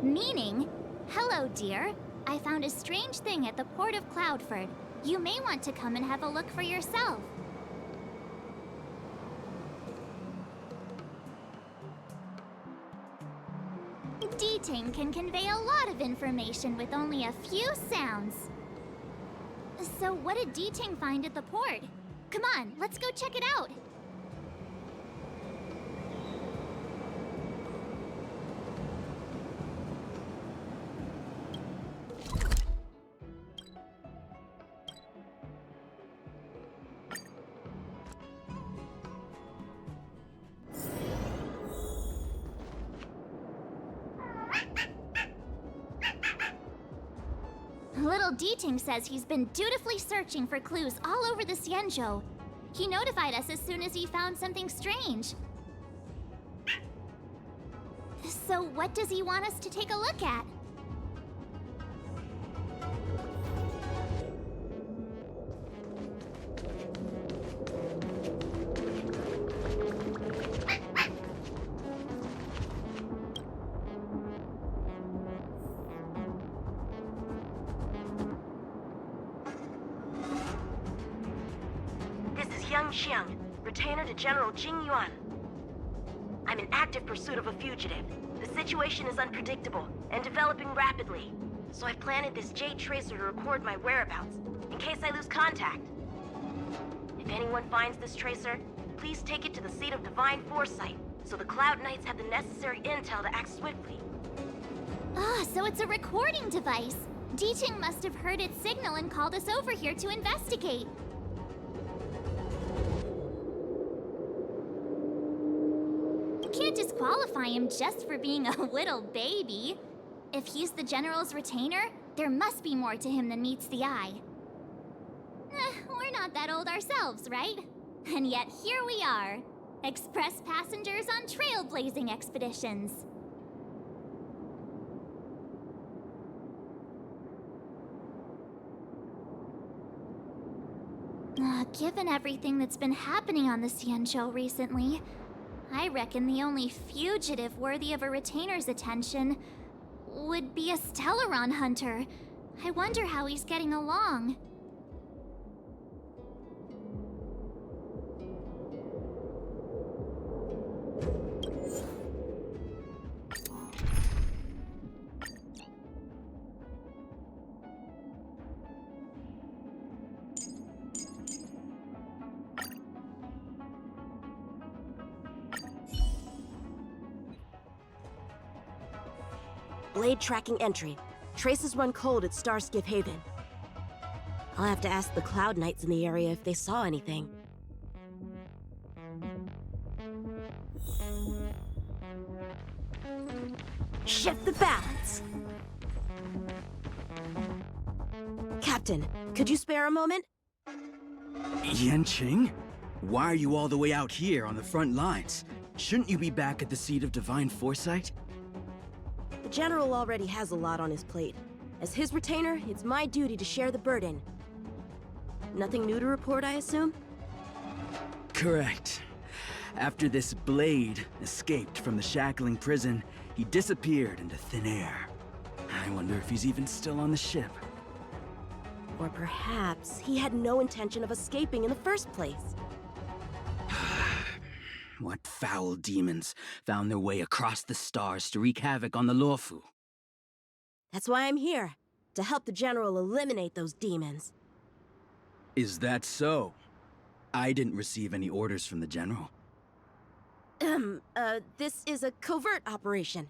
Meaning, hello, dear. I found a strange thing at the port of Cloudford. You may want to come and have a look for yourself. D-Ting can convey a lot of information with only a few sounds. So what did D-Ting find at the port? Come on, let's go check it out. Little D-Ting says he's been dutifully searching for clues all over the Xianzhou. He notified us as soon as he found something strange. So what does he want us to take a look at? Yang Xiang, retainer to General Jing Yuan. I'm in active pursuit of a fugitive. The situation is unpredictable and developing rapidly, so I've planted this Jade Tracer to record my whereabouts, in case I lose contact. If anyone finds this tracer, please take it to the seat of Divine Foresight, so the Cloud Knights have the necessary intel to act swiftly. Ah, so it's a recording device. D-Ting must have heard its signal and called us over here to investigate. Can't disqualify him just for being a little baby. If he's the General's retainer, there must be more to him than meets the eye. We're not that old ourselves, right? And yet here we are, express passengers on trailblazing expeditions. Given everything that's been happening on the Xianzhou recently, I reckon the only fugitive worthy of a retainer's attention would be a Stellaron hunter. I wonder how he's getting along. Blade tracking entry. Traces run cold at Starskiff Haven. I'll have to ask the Cloud Knights in the area if they saw anything. Shift the balance. Captain, could you spare a moment? Yanqing? Why are you all the way out here on the front lines? Shouldn't you be back at the seat of Divine Foresight? The General already has a lot on his plate. As his retainer, it's my duty to share the burden. Nothing new to report, I assume? Correct. After this Blade escaped from the shackling prison, he disappeared into thin air. I wonder if he's even still on the ship. Or perhaps he had no intention of escaping in the first place. What foul demons found their way across the stars to wreak havoc on the Luofu? That's why I'm here, to help the General eliminate those demons. Is that so? I didn't receive any orders from the General. This is a covert operation.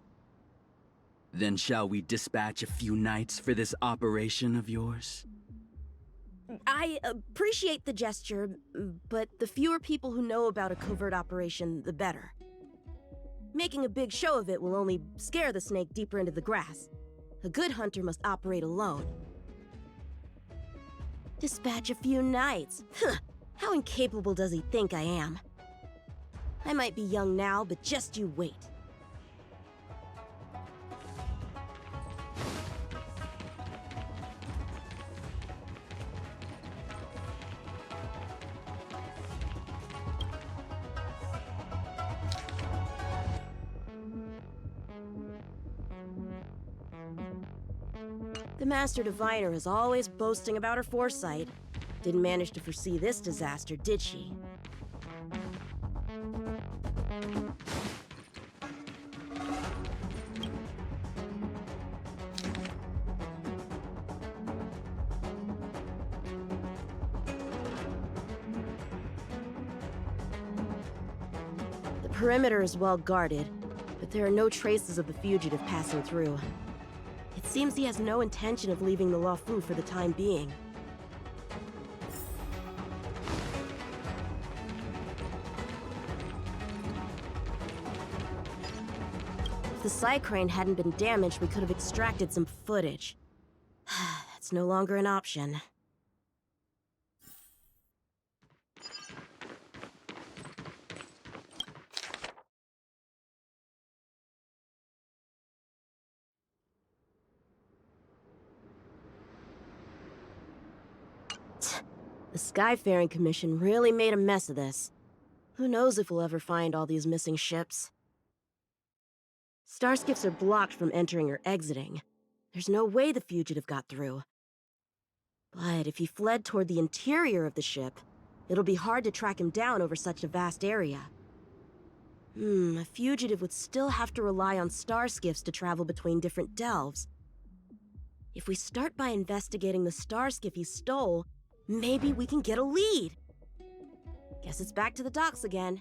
Then shall we dispatch a few knights for this operation of yours? I appreciate the gesture, but the fewer people who know about a covert operation, the better. Making a big show of it will only scare the snake deeper into the grass. A good hunter must operate alone. Dispatch a few knights? Huh, how incapable does he think I am? I might be young now, but just you wait. The Master Diviner is always boasting about her foresight. Didn't manage to foresee this disaster, did she? perimeter is well guarded, but there are no traces of the fugitive passing through. It seems he has no intention of leaving the Luofu for the time being. If the Psy Crane hadn't been damaged, we could have extracted some footage. That's no longer an option. The Skyfaring Commission really made a mess of this. Who knows if we'll ever find all these missing ships. Starskiffs are blocked from entering or exiting. There's no way the fugitive got through. But if he fled toward the interior of the ship, it'll be hard to track him down over such a vast area. A fugitive would still have to rely on Starskiffs to travel between different delves. If we start by investigating the Starskiff he stole, maybe we can get a lead. Guess it's back to the docks again.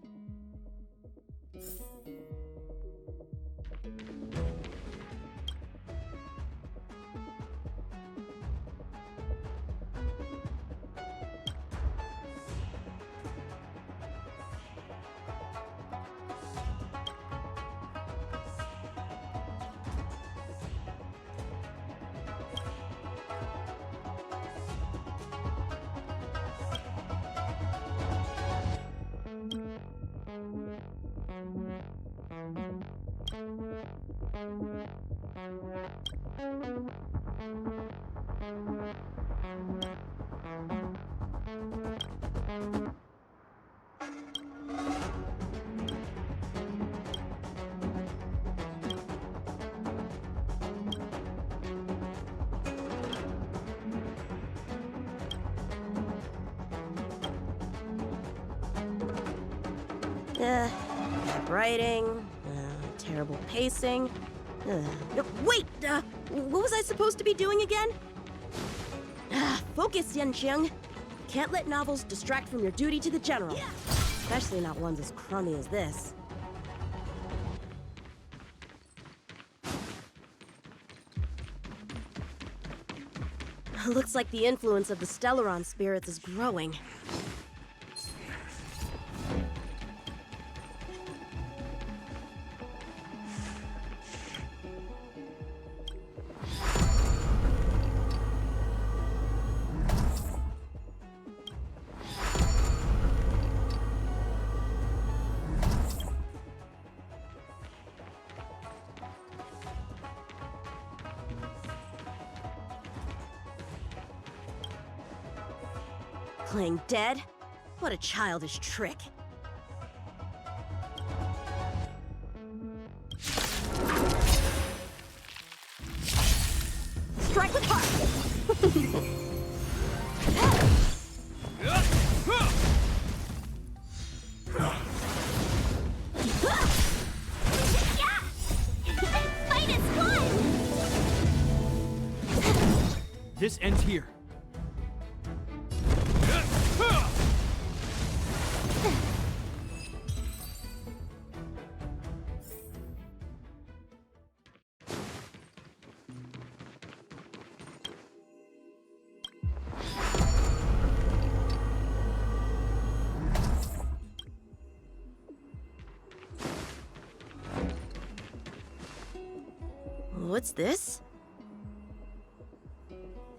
Bad writing, terrible pacing. Wait! What was I supposed to be doing again? Focus, Yanqing. Can't let novels distract from your duty to the General. Especially not ones as crummy as this. Looks like the influence of the Stellaron spirits is growing. Playing dead? What a childish trick. Strike with heart! Fight is one! This ends here. What's this?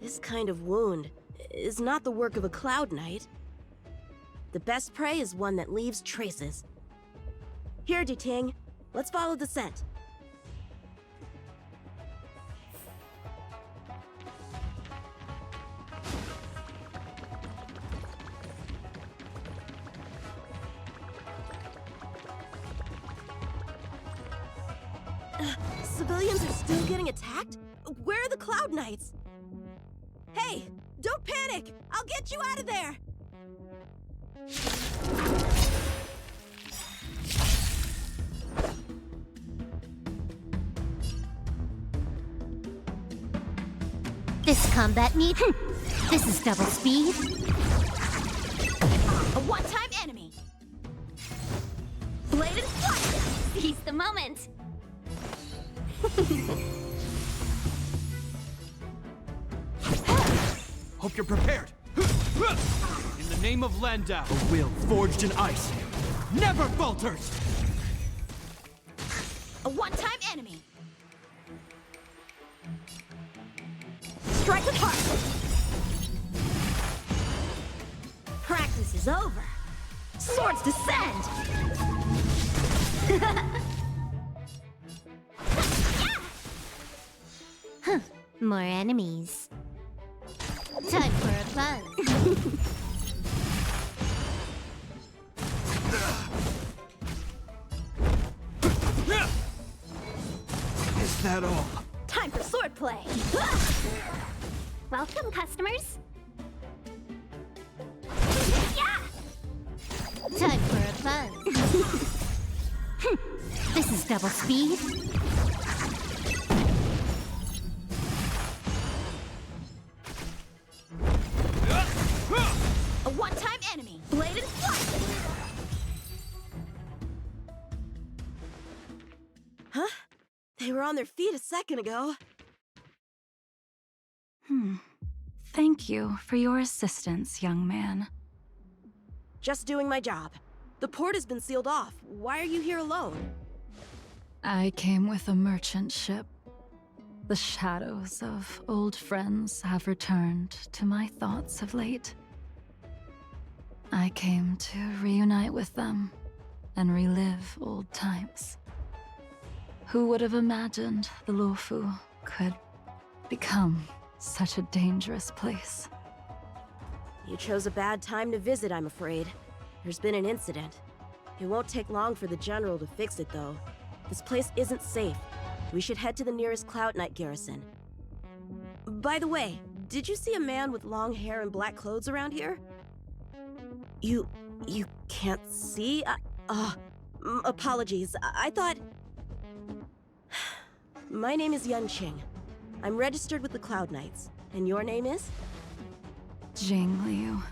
This kind of wound is not the work of a Cloud Knight. The best prey is one that leaves traces. Here, Duting. Let's follow the scent. Civilians are still getting attacked? Where are the Cloud Knights? Hey, don't panic! I'll get you out of there! This combat need? This is double speed. A one-time enemy. Blade and fly! the moment. Hope you're prepared. In the name of Landau, a will forged in ice never falters! A one-time enemy. Strike apart! Practice is over. Swords descend! Huh, more enemies. Time for a buzz. Is that all? Time for swordplay. Welcome, customers. Time for a buzz. This is double speed. A one-time enemy. Blade and flight. Huh? They were on their feet a second ago. Thank you for your assistance, young man. Just doing my job. The port has been sealed off. Why are you here alone? I came with a merchant ship. The shadows of old friends have returned to my thoughts of late. I came to reunite with them and relive old times. Who would have imagined the Luofu could become such a dangerous place? You chose a bad time to visit, I'm afraid. There's been an incident. It won't take long for the General to fix it, though. This place isn't safe. We should head to the nearest Cloud Knight garrison. By the way, did you see a man with long hair and black clothes around here? You can't see? Apologies. I thought... My name is Yun Qing. I'm registered with the Cloud Knights. And your name is? Jing Liu.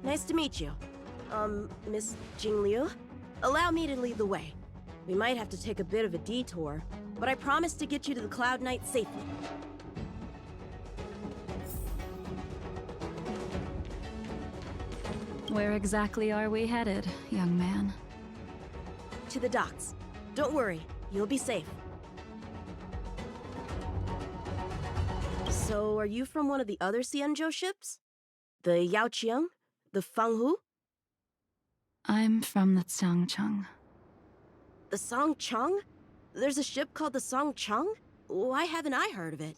Nice to meet you. Miss Jing Liu? Allow me to lead the way. We might have to take a bit of a detour, but I promise to get you to the Cloud Knight safely. Where exactly are we headed, young man? To the docks. Don't worry, you'll be safe. So, are you from one of the other Xianzhou ships? The Yaoqiang? The Fanghu? I'm from the Xiangcheng. The Songcheng? There's a ship called the Songcheng? Why haven't I heard of it?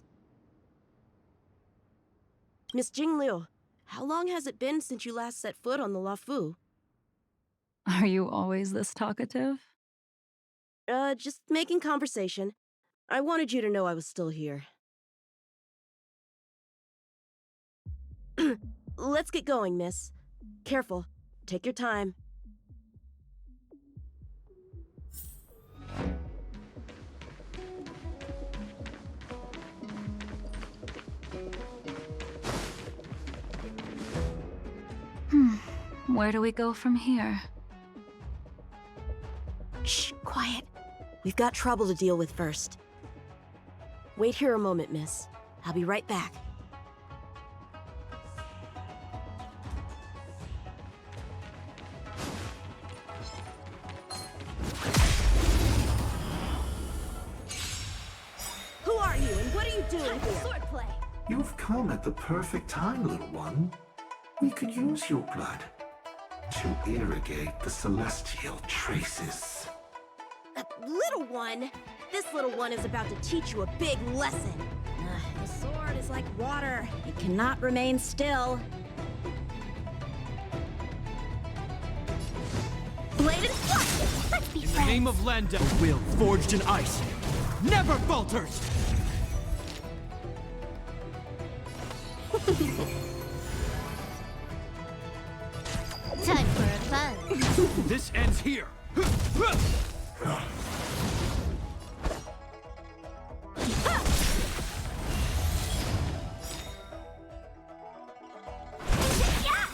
Miss Jing Liu, how long has it been since you last set foot on the Luofu? Are you always this talkative? Just making conversation. I wanted you to know I was still here. Let's get going, miss. Careful. Take your time. Where do we go from here? Shh, quiet. We've got trouble to deal with first. Wait here a moment, miss. I'll be right back. Who are you, and what are you doing here? Swordplay. You've come at the perfect time, little one. We could use your blood to irrigate the celestial traces. Little one? This little one is about to teach you a big lesson. The sword is like water. It cannot remain still. Blade and flight! Let's be In the name of Landau, a will forged in ice never falters! Time for a buzz. This ends here!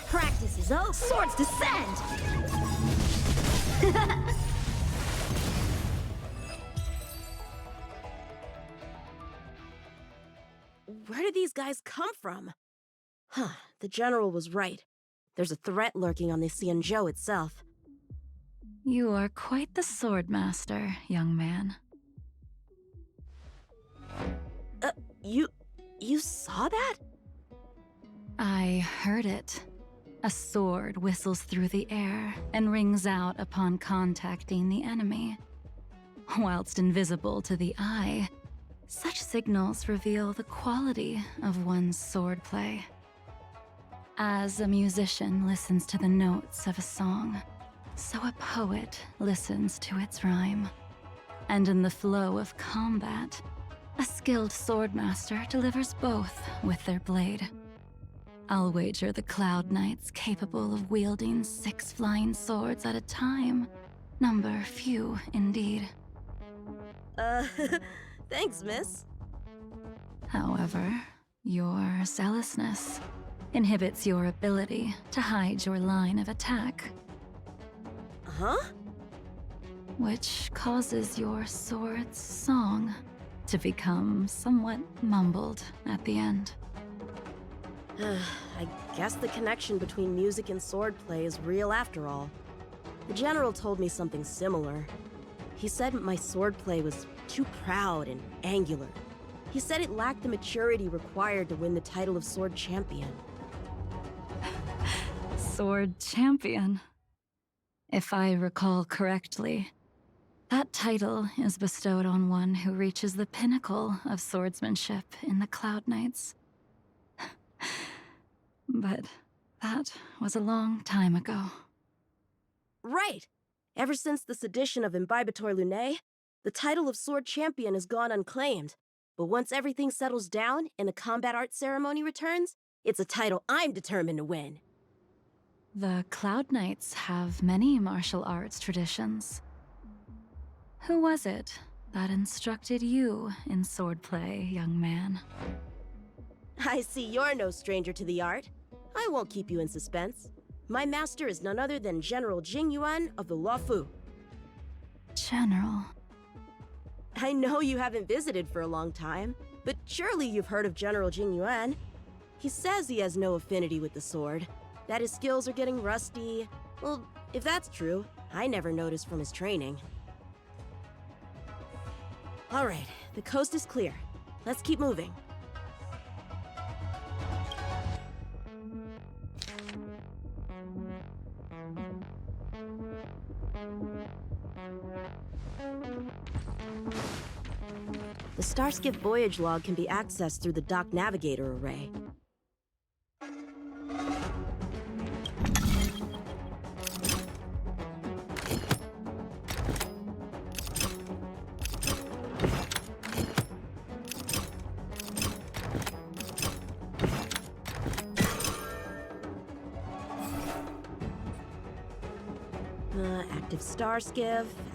Practice is over. Swords descend! these guys come from? Huh, the General was right. There's a threat lurking on the Xianzhou itself. You are quite the swordmaster, young man. You saw that? I heard it. A sword whistles through the air and rings out upon contacting the enemy. Whilst invisible to the eye, such signals reveal the quality of one's swordplay. As a musician listens to the notes of a song, so a poet listens to its rhyme. And in the flow of combat, a skilled swordmaster delivers both with their blade. I'll wager the Cloud Knight's capable of wielding 6 flying swords at a time. Number few, indeed. Thanks, miss. However, your zealousness inhibits your ability to hide your line of attack. Huh? Which causes your sword's song to become somewhat mumbled at the end. I guess the connection between music and swordplay is real after all. The General told me something similar. He said my swordplay was too proud and angular. He said it lacked the maturity required to win the title of Sword Champion. Sword Champion. If I recall correctly, that title is bestowed on one who reaches the pinnacle of swordsmanship in the Cloud Knights. But that was a long time ago. Right! Ever since the sedition of Imbibitor Lunae, the title of Sword Champion has gone unclaimed. But once everything settles down and the combat art ceremony returns, it's a title I'm determined to win. The Cloud Knights have many martial arts traditions. Who was it that instructed you in swordplay, young man? I see you're no stranger to the art. I won't keep you in suspense. My master is none other than General Jingyuan of the Luofu. General. I know you haven't visited for a long time, but surely you've heard of General Jingyuan. He says he has no affinity with the sword, that his skills are getting rusty. Well, if that's true, I never noticed from his training. All right, the coast is clear. Let's keep moving. The Starskip voyage log can be accessed through the Dock Navigator array.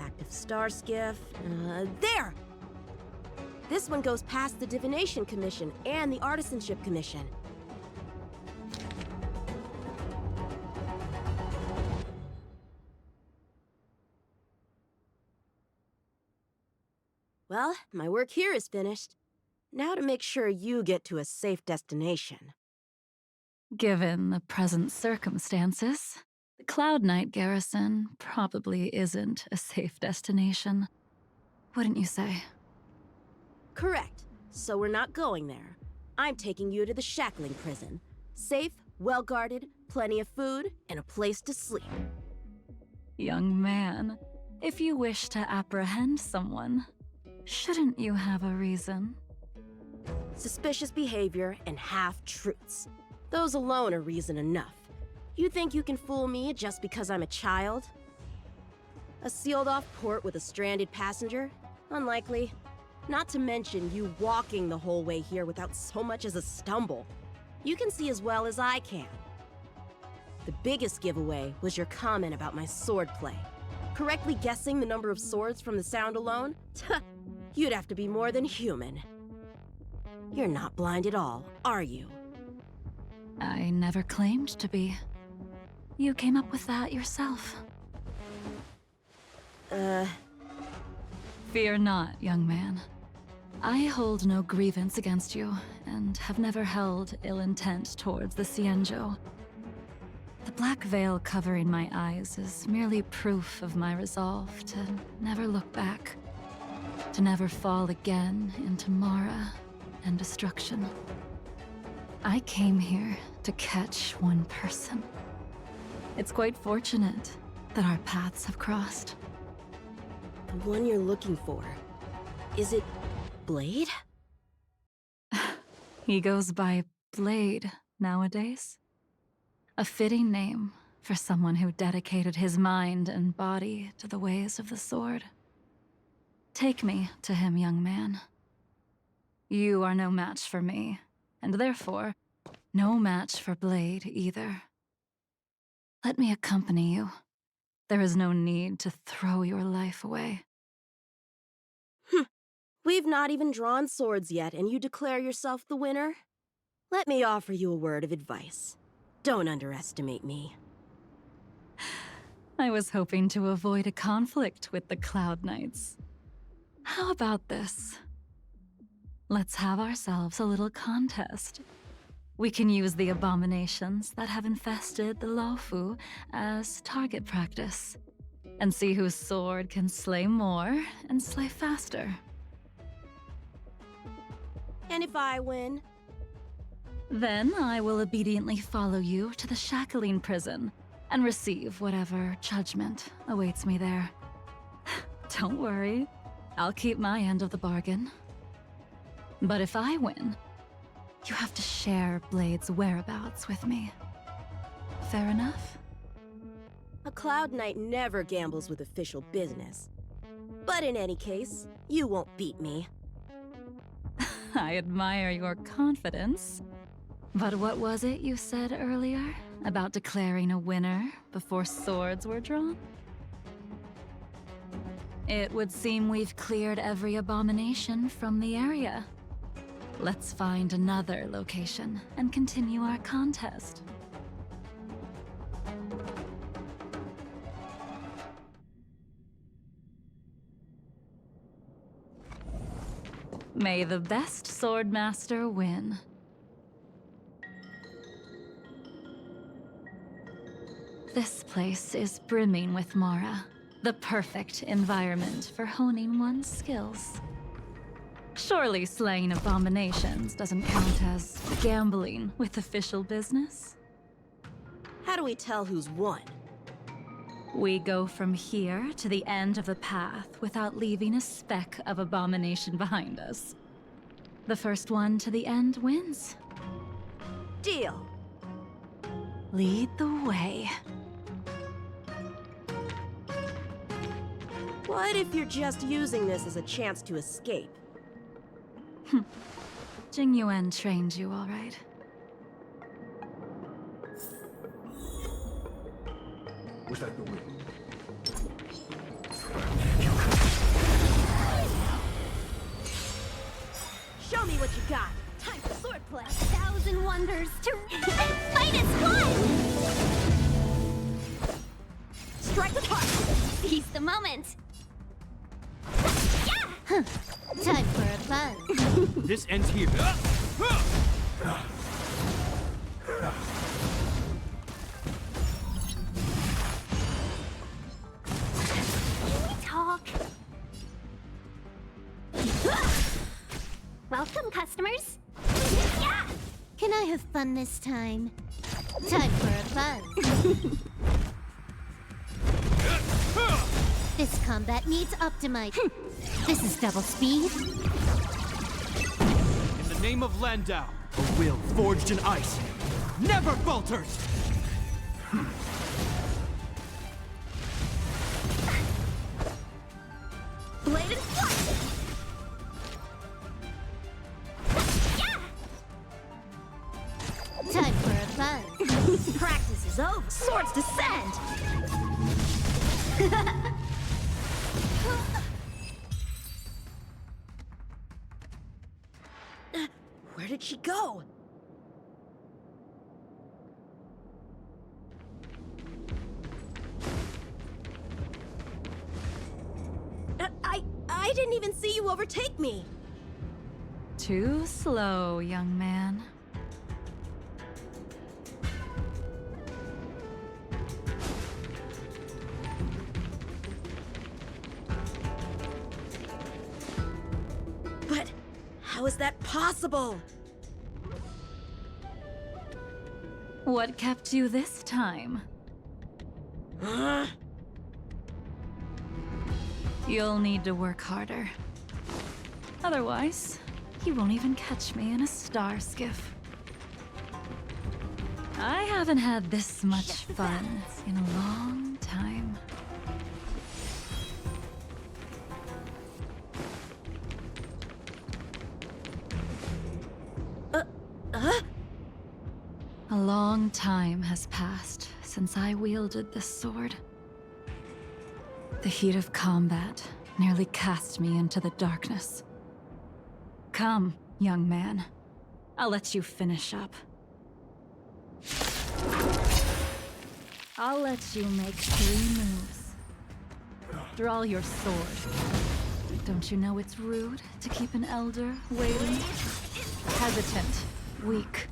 Active Starskiff. There! This one goes past the Divination Commission and the Artisanship Commission. Well, my work here is finished. Now to make sure you get to a safe destination. Given the present circumstances, the Cloud Knight garrison probably isn't a safe destination. Wouldn't you say? Correct. So we're not going there. I'm taking you to the Shackling Prison. Safe, well-guarded, plenty of food, and a place to sleep. Young man, if you wish to apprehend someone, shouldn't you have a reason? Suspicious behavior and half-truths. Those alone are reason enough. You think you can fool me just because I'm a child? A sealed-off port with a stranded passenger? Unlikely. Not to mention you walking the whole way here without so much as a stumble. You can see as well as I can. The biggest giveaway was your comment about my swordplay. Correctly guessing the number of swords from the sound alone? You'd have to be more than human. You're not blind at all, are you? I never claimed to be. You came up with that yourself. Fear not, young man. I hold no grievance against you, and have never held ill intent towards the Xianzhou. The black veil covering my eyes is merely proof of my resolve to never look back, to never fall again into Mara and destruction. I came here to catch one person. It's quite fortunate that our paths have crossed. The one you're looking for. Is it Blade? He goes by Blade nowadays. A fitting name for someone who dedicated his mind and body to the ways of the sword. Take me to him, young man. You are no match for me, and therefore, no match for Blade either. Let me accompany you. There is no need to throw your life away. We've not even drawn swords yet, and you declare yourself the winner? Let me offer you a word of advice. Don't underestimate me. I was hoping to avoid a conflict with the Cloud Knights. How about this? Let's have ourselves a little contest. We can use the abominations that have infested the Luofu as target practice, and see whose sword can slay more and slay faster. And if I win? Then I will obediently follow you to the Shackling prison and receive whatever judgment awaits me there. Don't worry, I'll keep my end of the bargain. But if I win, you have to share Blade's whereabouts with me. Fair enough? A Cloud Knight never gambles with official business. But in any case, you won't beat me. I admire your confidence. But what was it you said earlier about declaring a winner before swords were drawn? It would seem we've cleared every abomination from the area. Let's find another location and continue our contest. May the best swordmaster win. This place is brimming with Mara, the perfect environment for honing one's skills. Surely slaying abominations doesn't count as gambling with official business? How do we tell who's won? We go from here to the end of the path without leaving a speck of abomination behind us. The first one to the end wins. Deal. Lead the way. What if you're just using this as a chance to escape? Jing Yuan trained you all right. Was that the wind? Show me what you got. Time for swordplay. 1,000 wonders to fight as one. Strike the part. Seize the moment. Yeah. Time for a buzz. This ends here. Talk. Welcome, customers. Yeah! Can I have fun this time? Time for a buzz. This combat needs optimite. This is double speed. In the name of Landau, a will forged in ice never falters! Blade and flight! Yeah! Time for a buzz. Practice is over. Swords descend! Where did she go? I didn't even see you overtake me. Too slow, young man. But how is that possible? What kept you this time? You'll need to work harder. Otherwise, you won't even catch me in a star skiff. I haven't had this much fun in a long time. A long time has passed since I wielded this sword. The heat of combat nearly cast me into the darkness. Come, young man. I'll let you finish up. I'll let you make 3 moves. Draw your sword. Don't you know it's rude to keep an elder waiting? Hesitant, weak.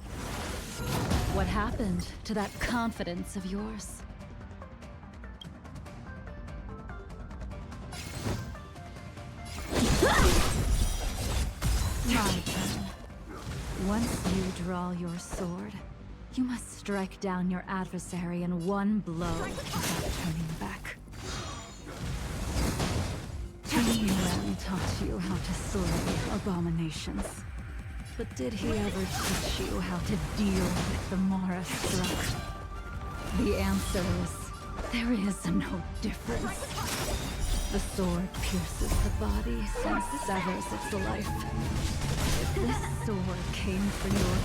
What happened to that confidence of yours? My turn. Once you draw your sword, you must strike down your adversary in one blow without turning back. Jing Yuan taught you how to slay abominations. But did he ever teach you how to deal with the Mara struck? The answer is, there is no difference. The sword pierces the body and severs its life. If this sword came for your...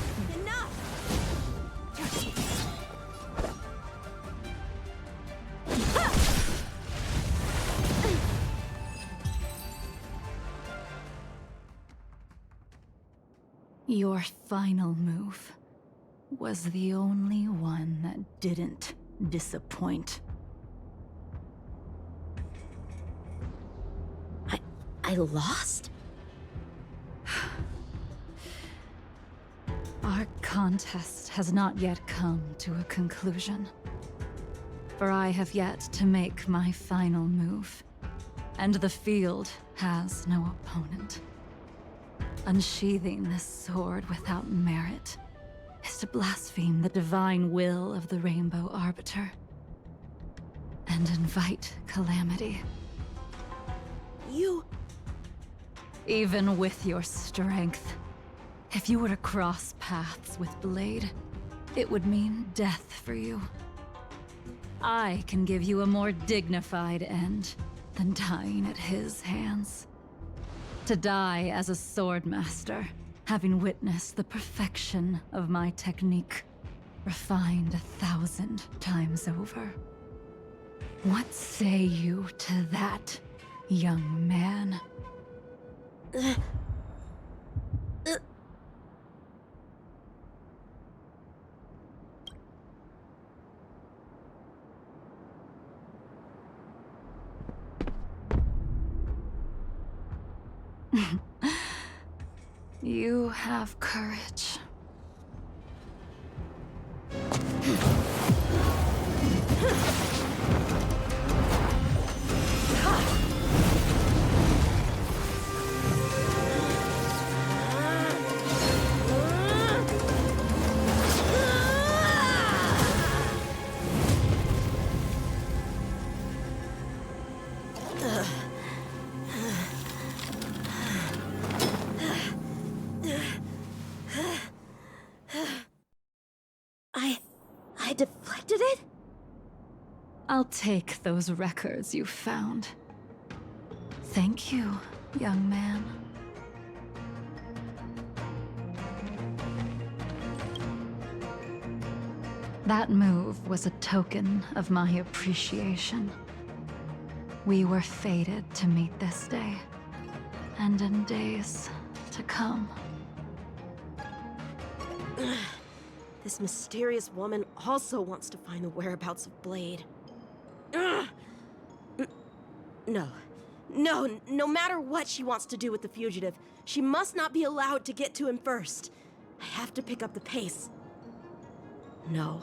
Enough! Your final move was the only one that didn't disappoint. I lost? Our contest has not yet come to a conclusion. For I have yet to make my final move, and the field has no opponent. Unsheathing this sword without merit is to blaspheme the divine will of the Rainbow Arbiter and invite calamity. You... Even with your strength, if you were to cross paths with Blade, it would mean death for you. I can give you a more dignified end than dying at his hands. To die as a swordmaster, having witnessed the perfection of my technique, refined 1,000 times over. What say you to that, young man? You have courage. I deflected it? I'll take those records you found. Thank you, young man. That move was a token of my appreciation. We were fated to meet this day, and in days to come. This mysterious woman also wants to find the whereabouts of Blade. No. No matter what she wants to do with the fugitive, She must not be allowed to get to him first. I have to pick up the pace. No.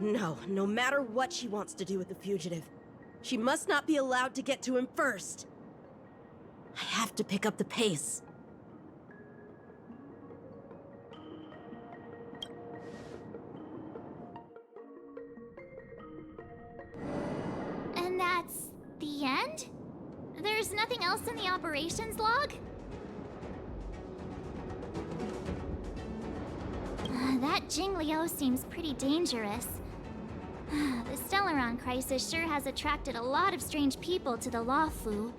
No matter what she wants to do with the fugitive, she must not be allowed to get to him first. I have to pick up the pace. And that's the end? There's nothing else in the operations log? That Jing Liu seems pretty dangerous. The Stellaron crisis sure has attracted a lot of strange people to the Luofu.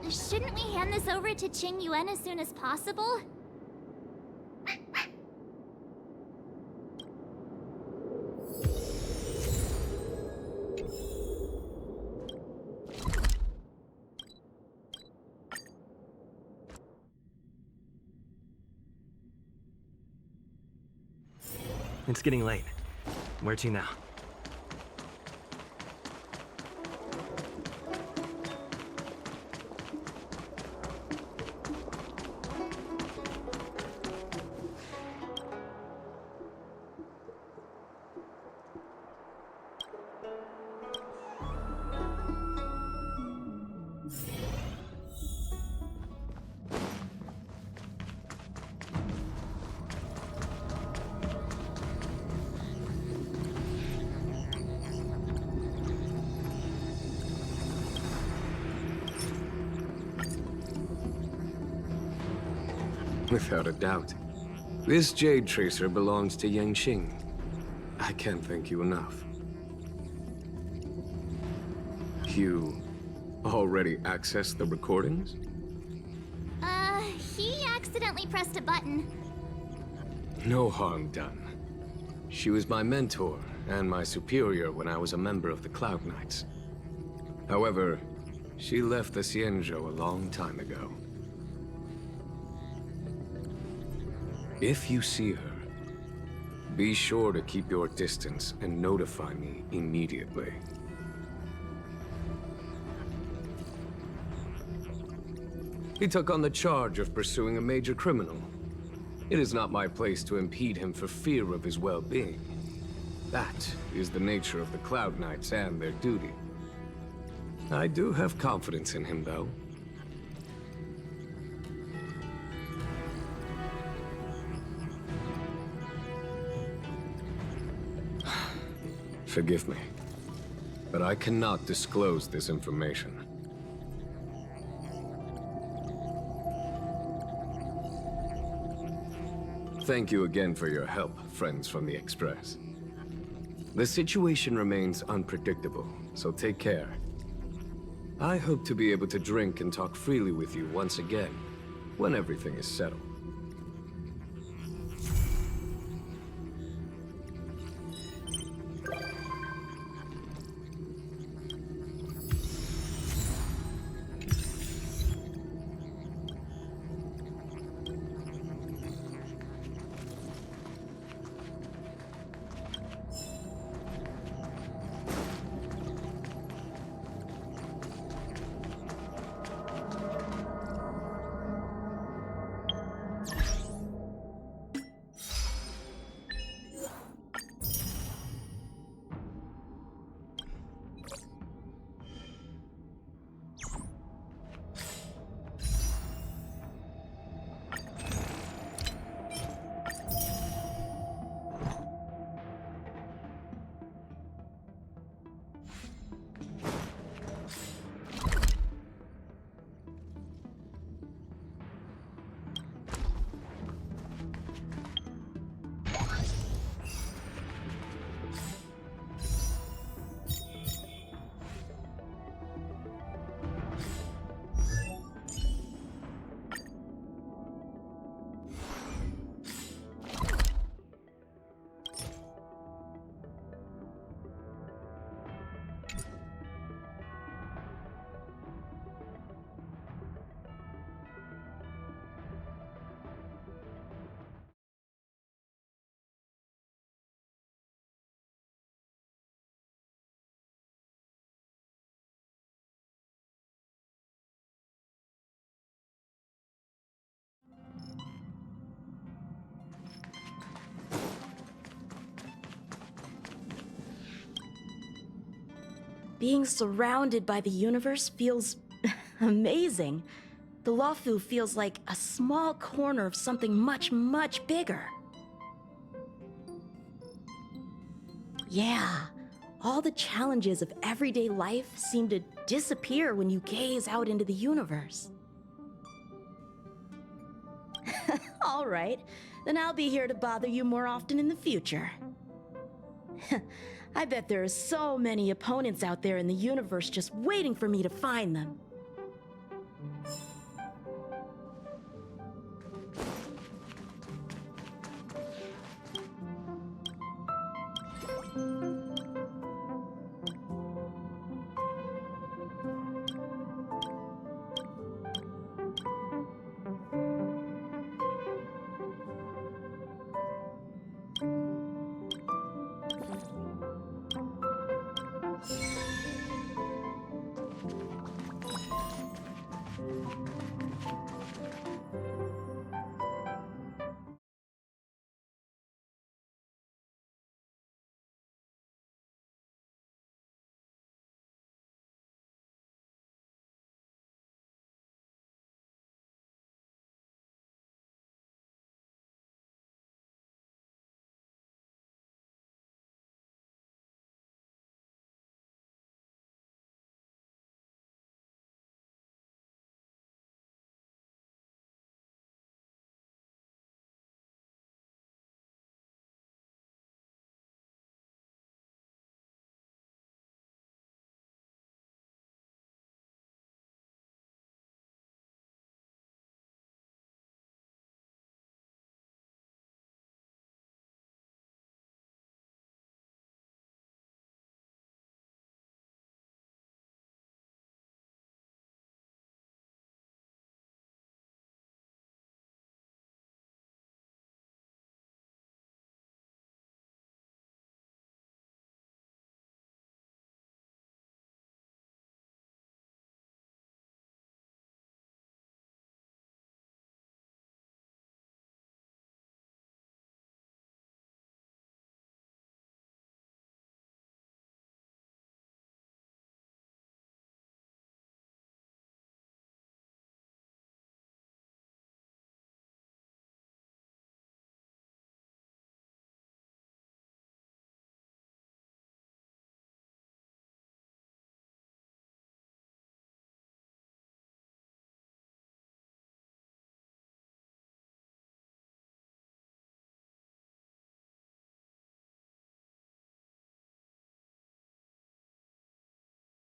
Shouldn't we hand this over to Qing Yuan as soon as possible? It's getting late. Where to now? Without a doubt. This Jade Tracer belongs to Yanqing. I can't thank you enough. You already accessed the recordings? He accidentally pressed a button. No harm done. She was my mentor and my superior when I was a member of the Cloud Knights. However, she left the Xianzhou a long time ago. If you see her, be sure to keep your distance and notify me immediately. He took on the charge of pursuing a major criminal. It is not my place to impede him for fear of his well-being. That is the nature of the Cloud Knights and their duty. I do have confidence in him, though. Forgive me, but I cannot disclose this information. Thank you again for your help, friends from the Express. The situation remains unpredictable, so take care. I hope to be able to drink and talk freely with you once again, when everything is settled. Being surrounded by the universe feels amazing. The Luofu feels like a small corner of something much, much bigger. Yeah, all the challenges of everyday life seem to disappear when you gaze out into the universe. All right, then I'll be here to bother you more often in the future. I bet there are so many opponents out there in the universe just waiting for me to find them.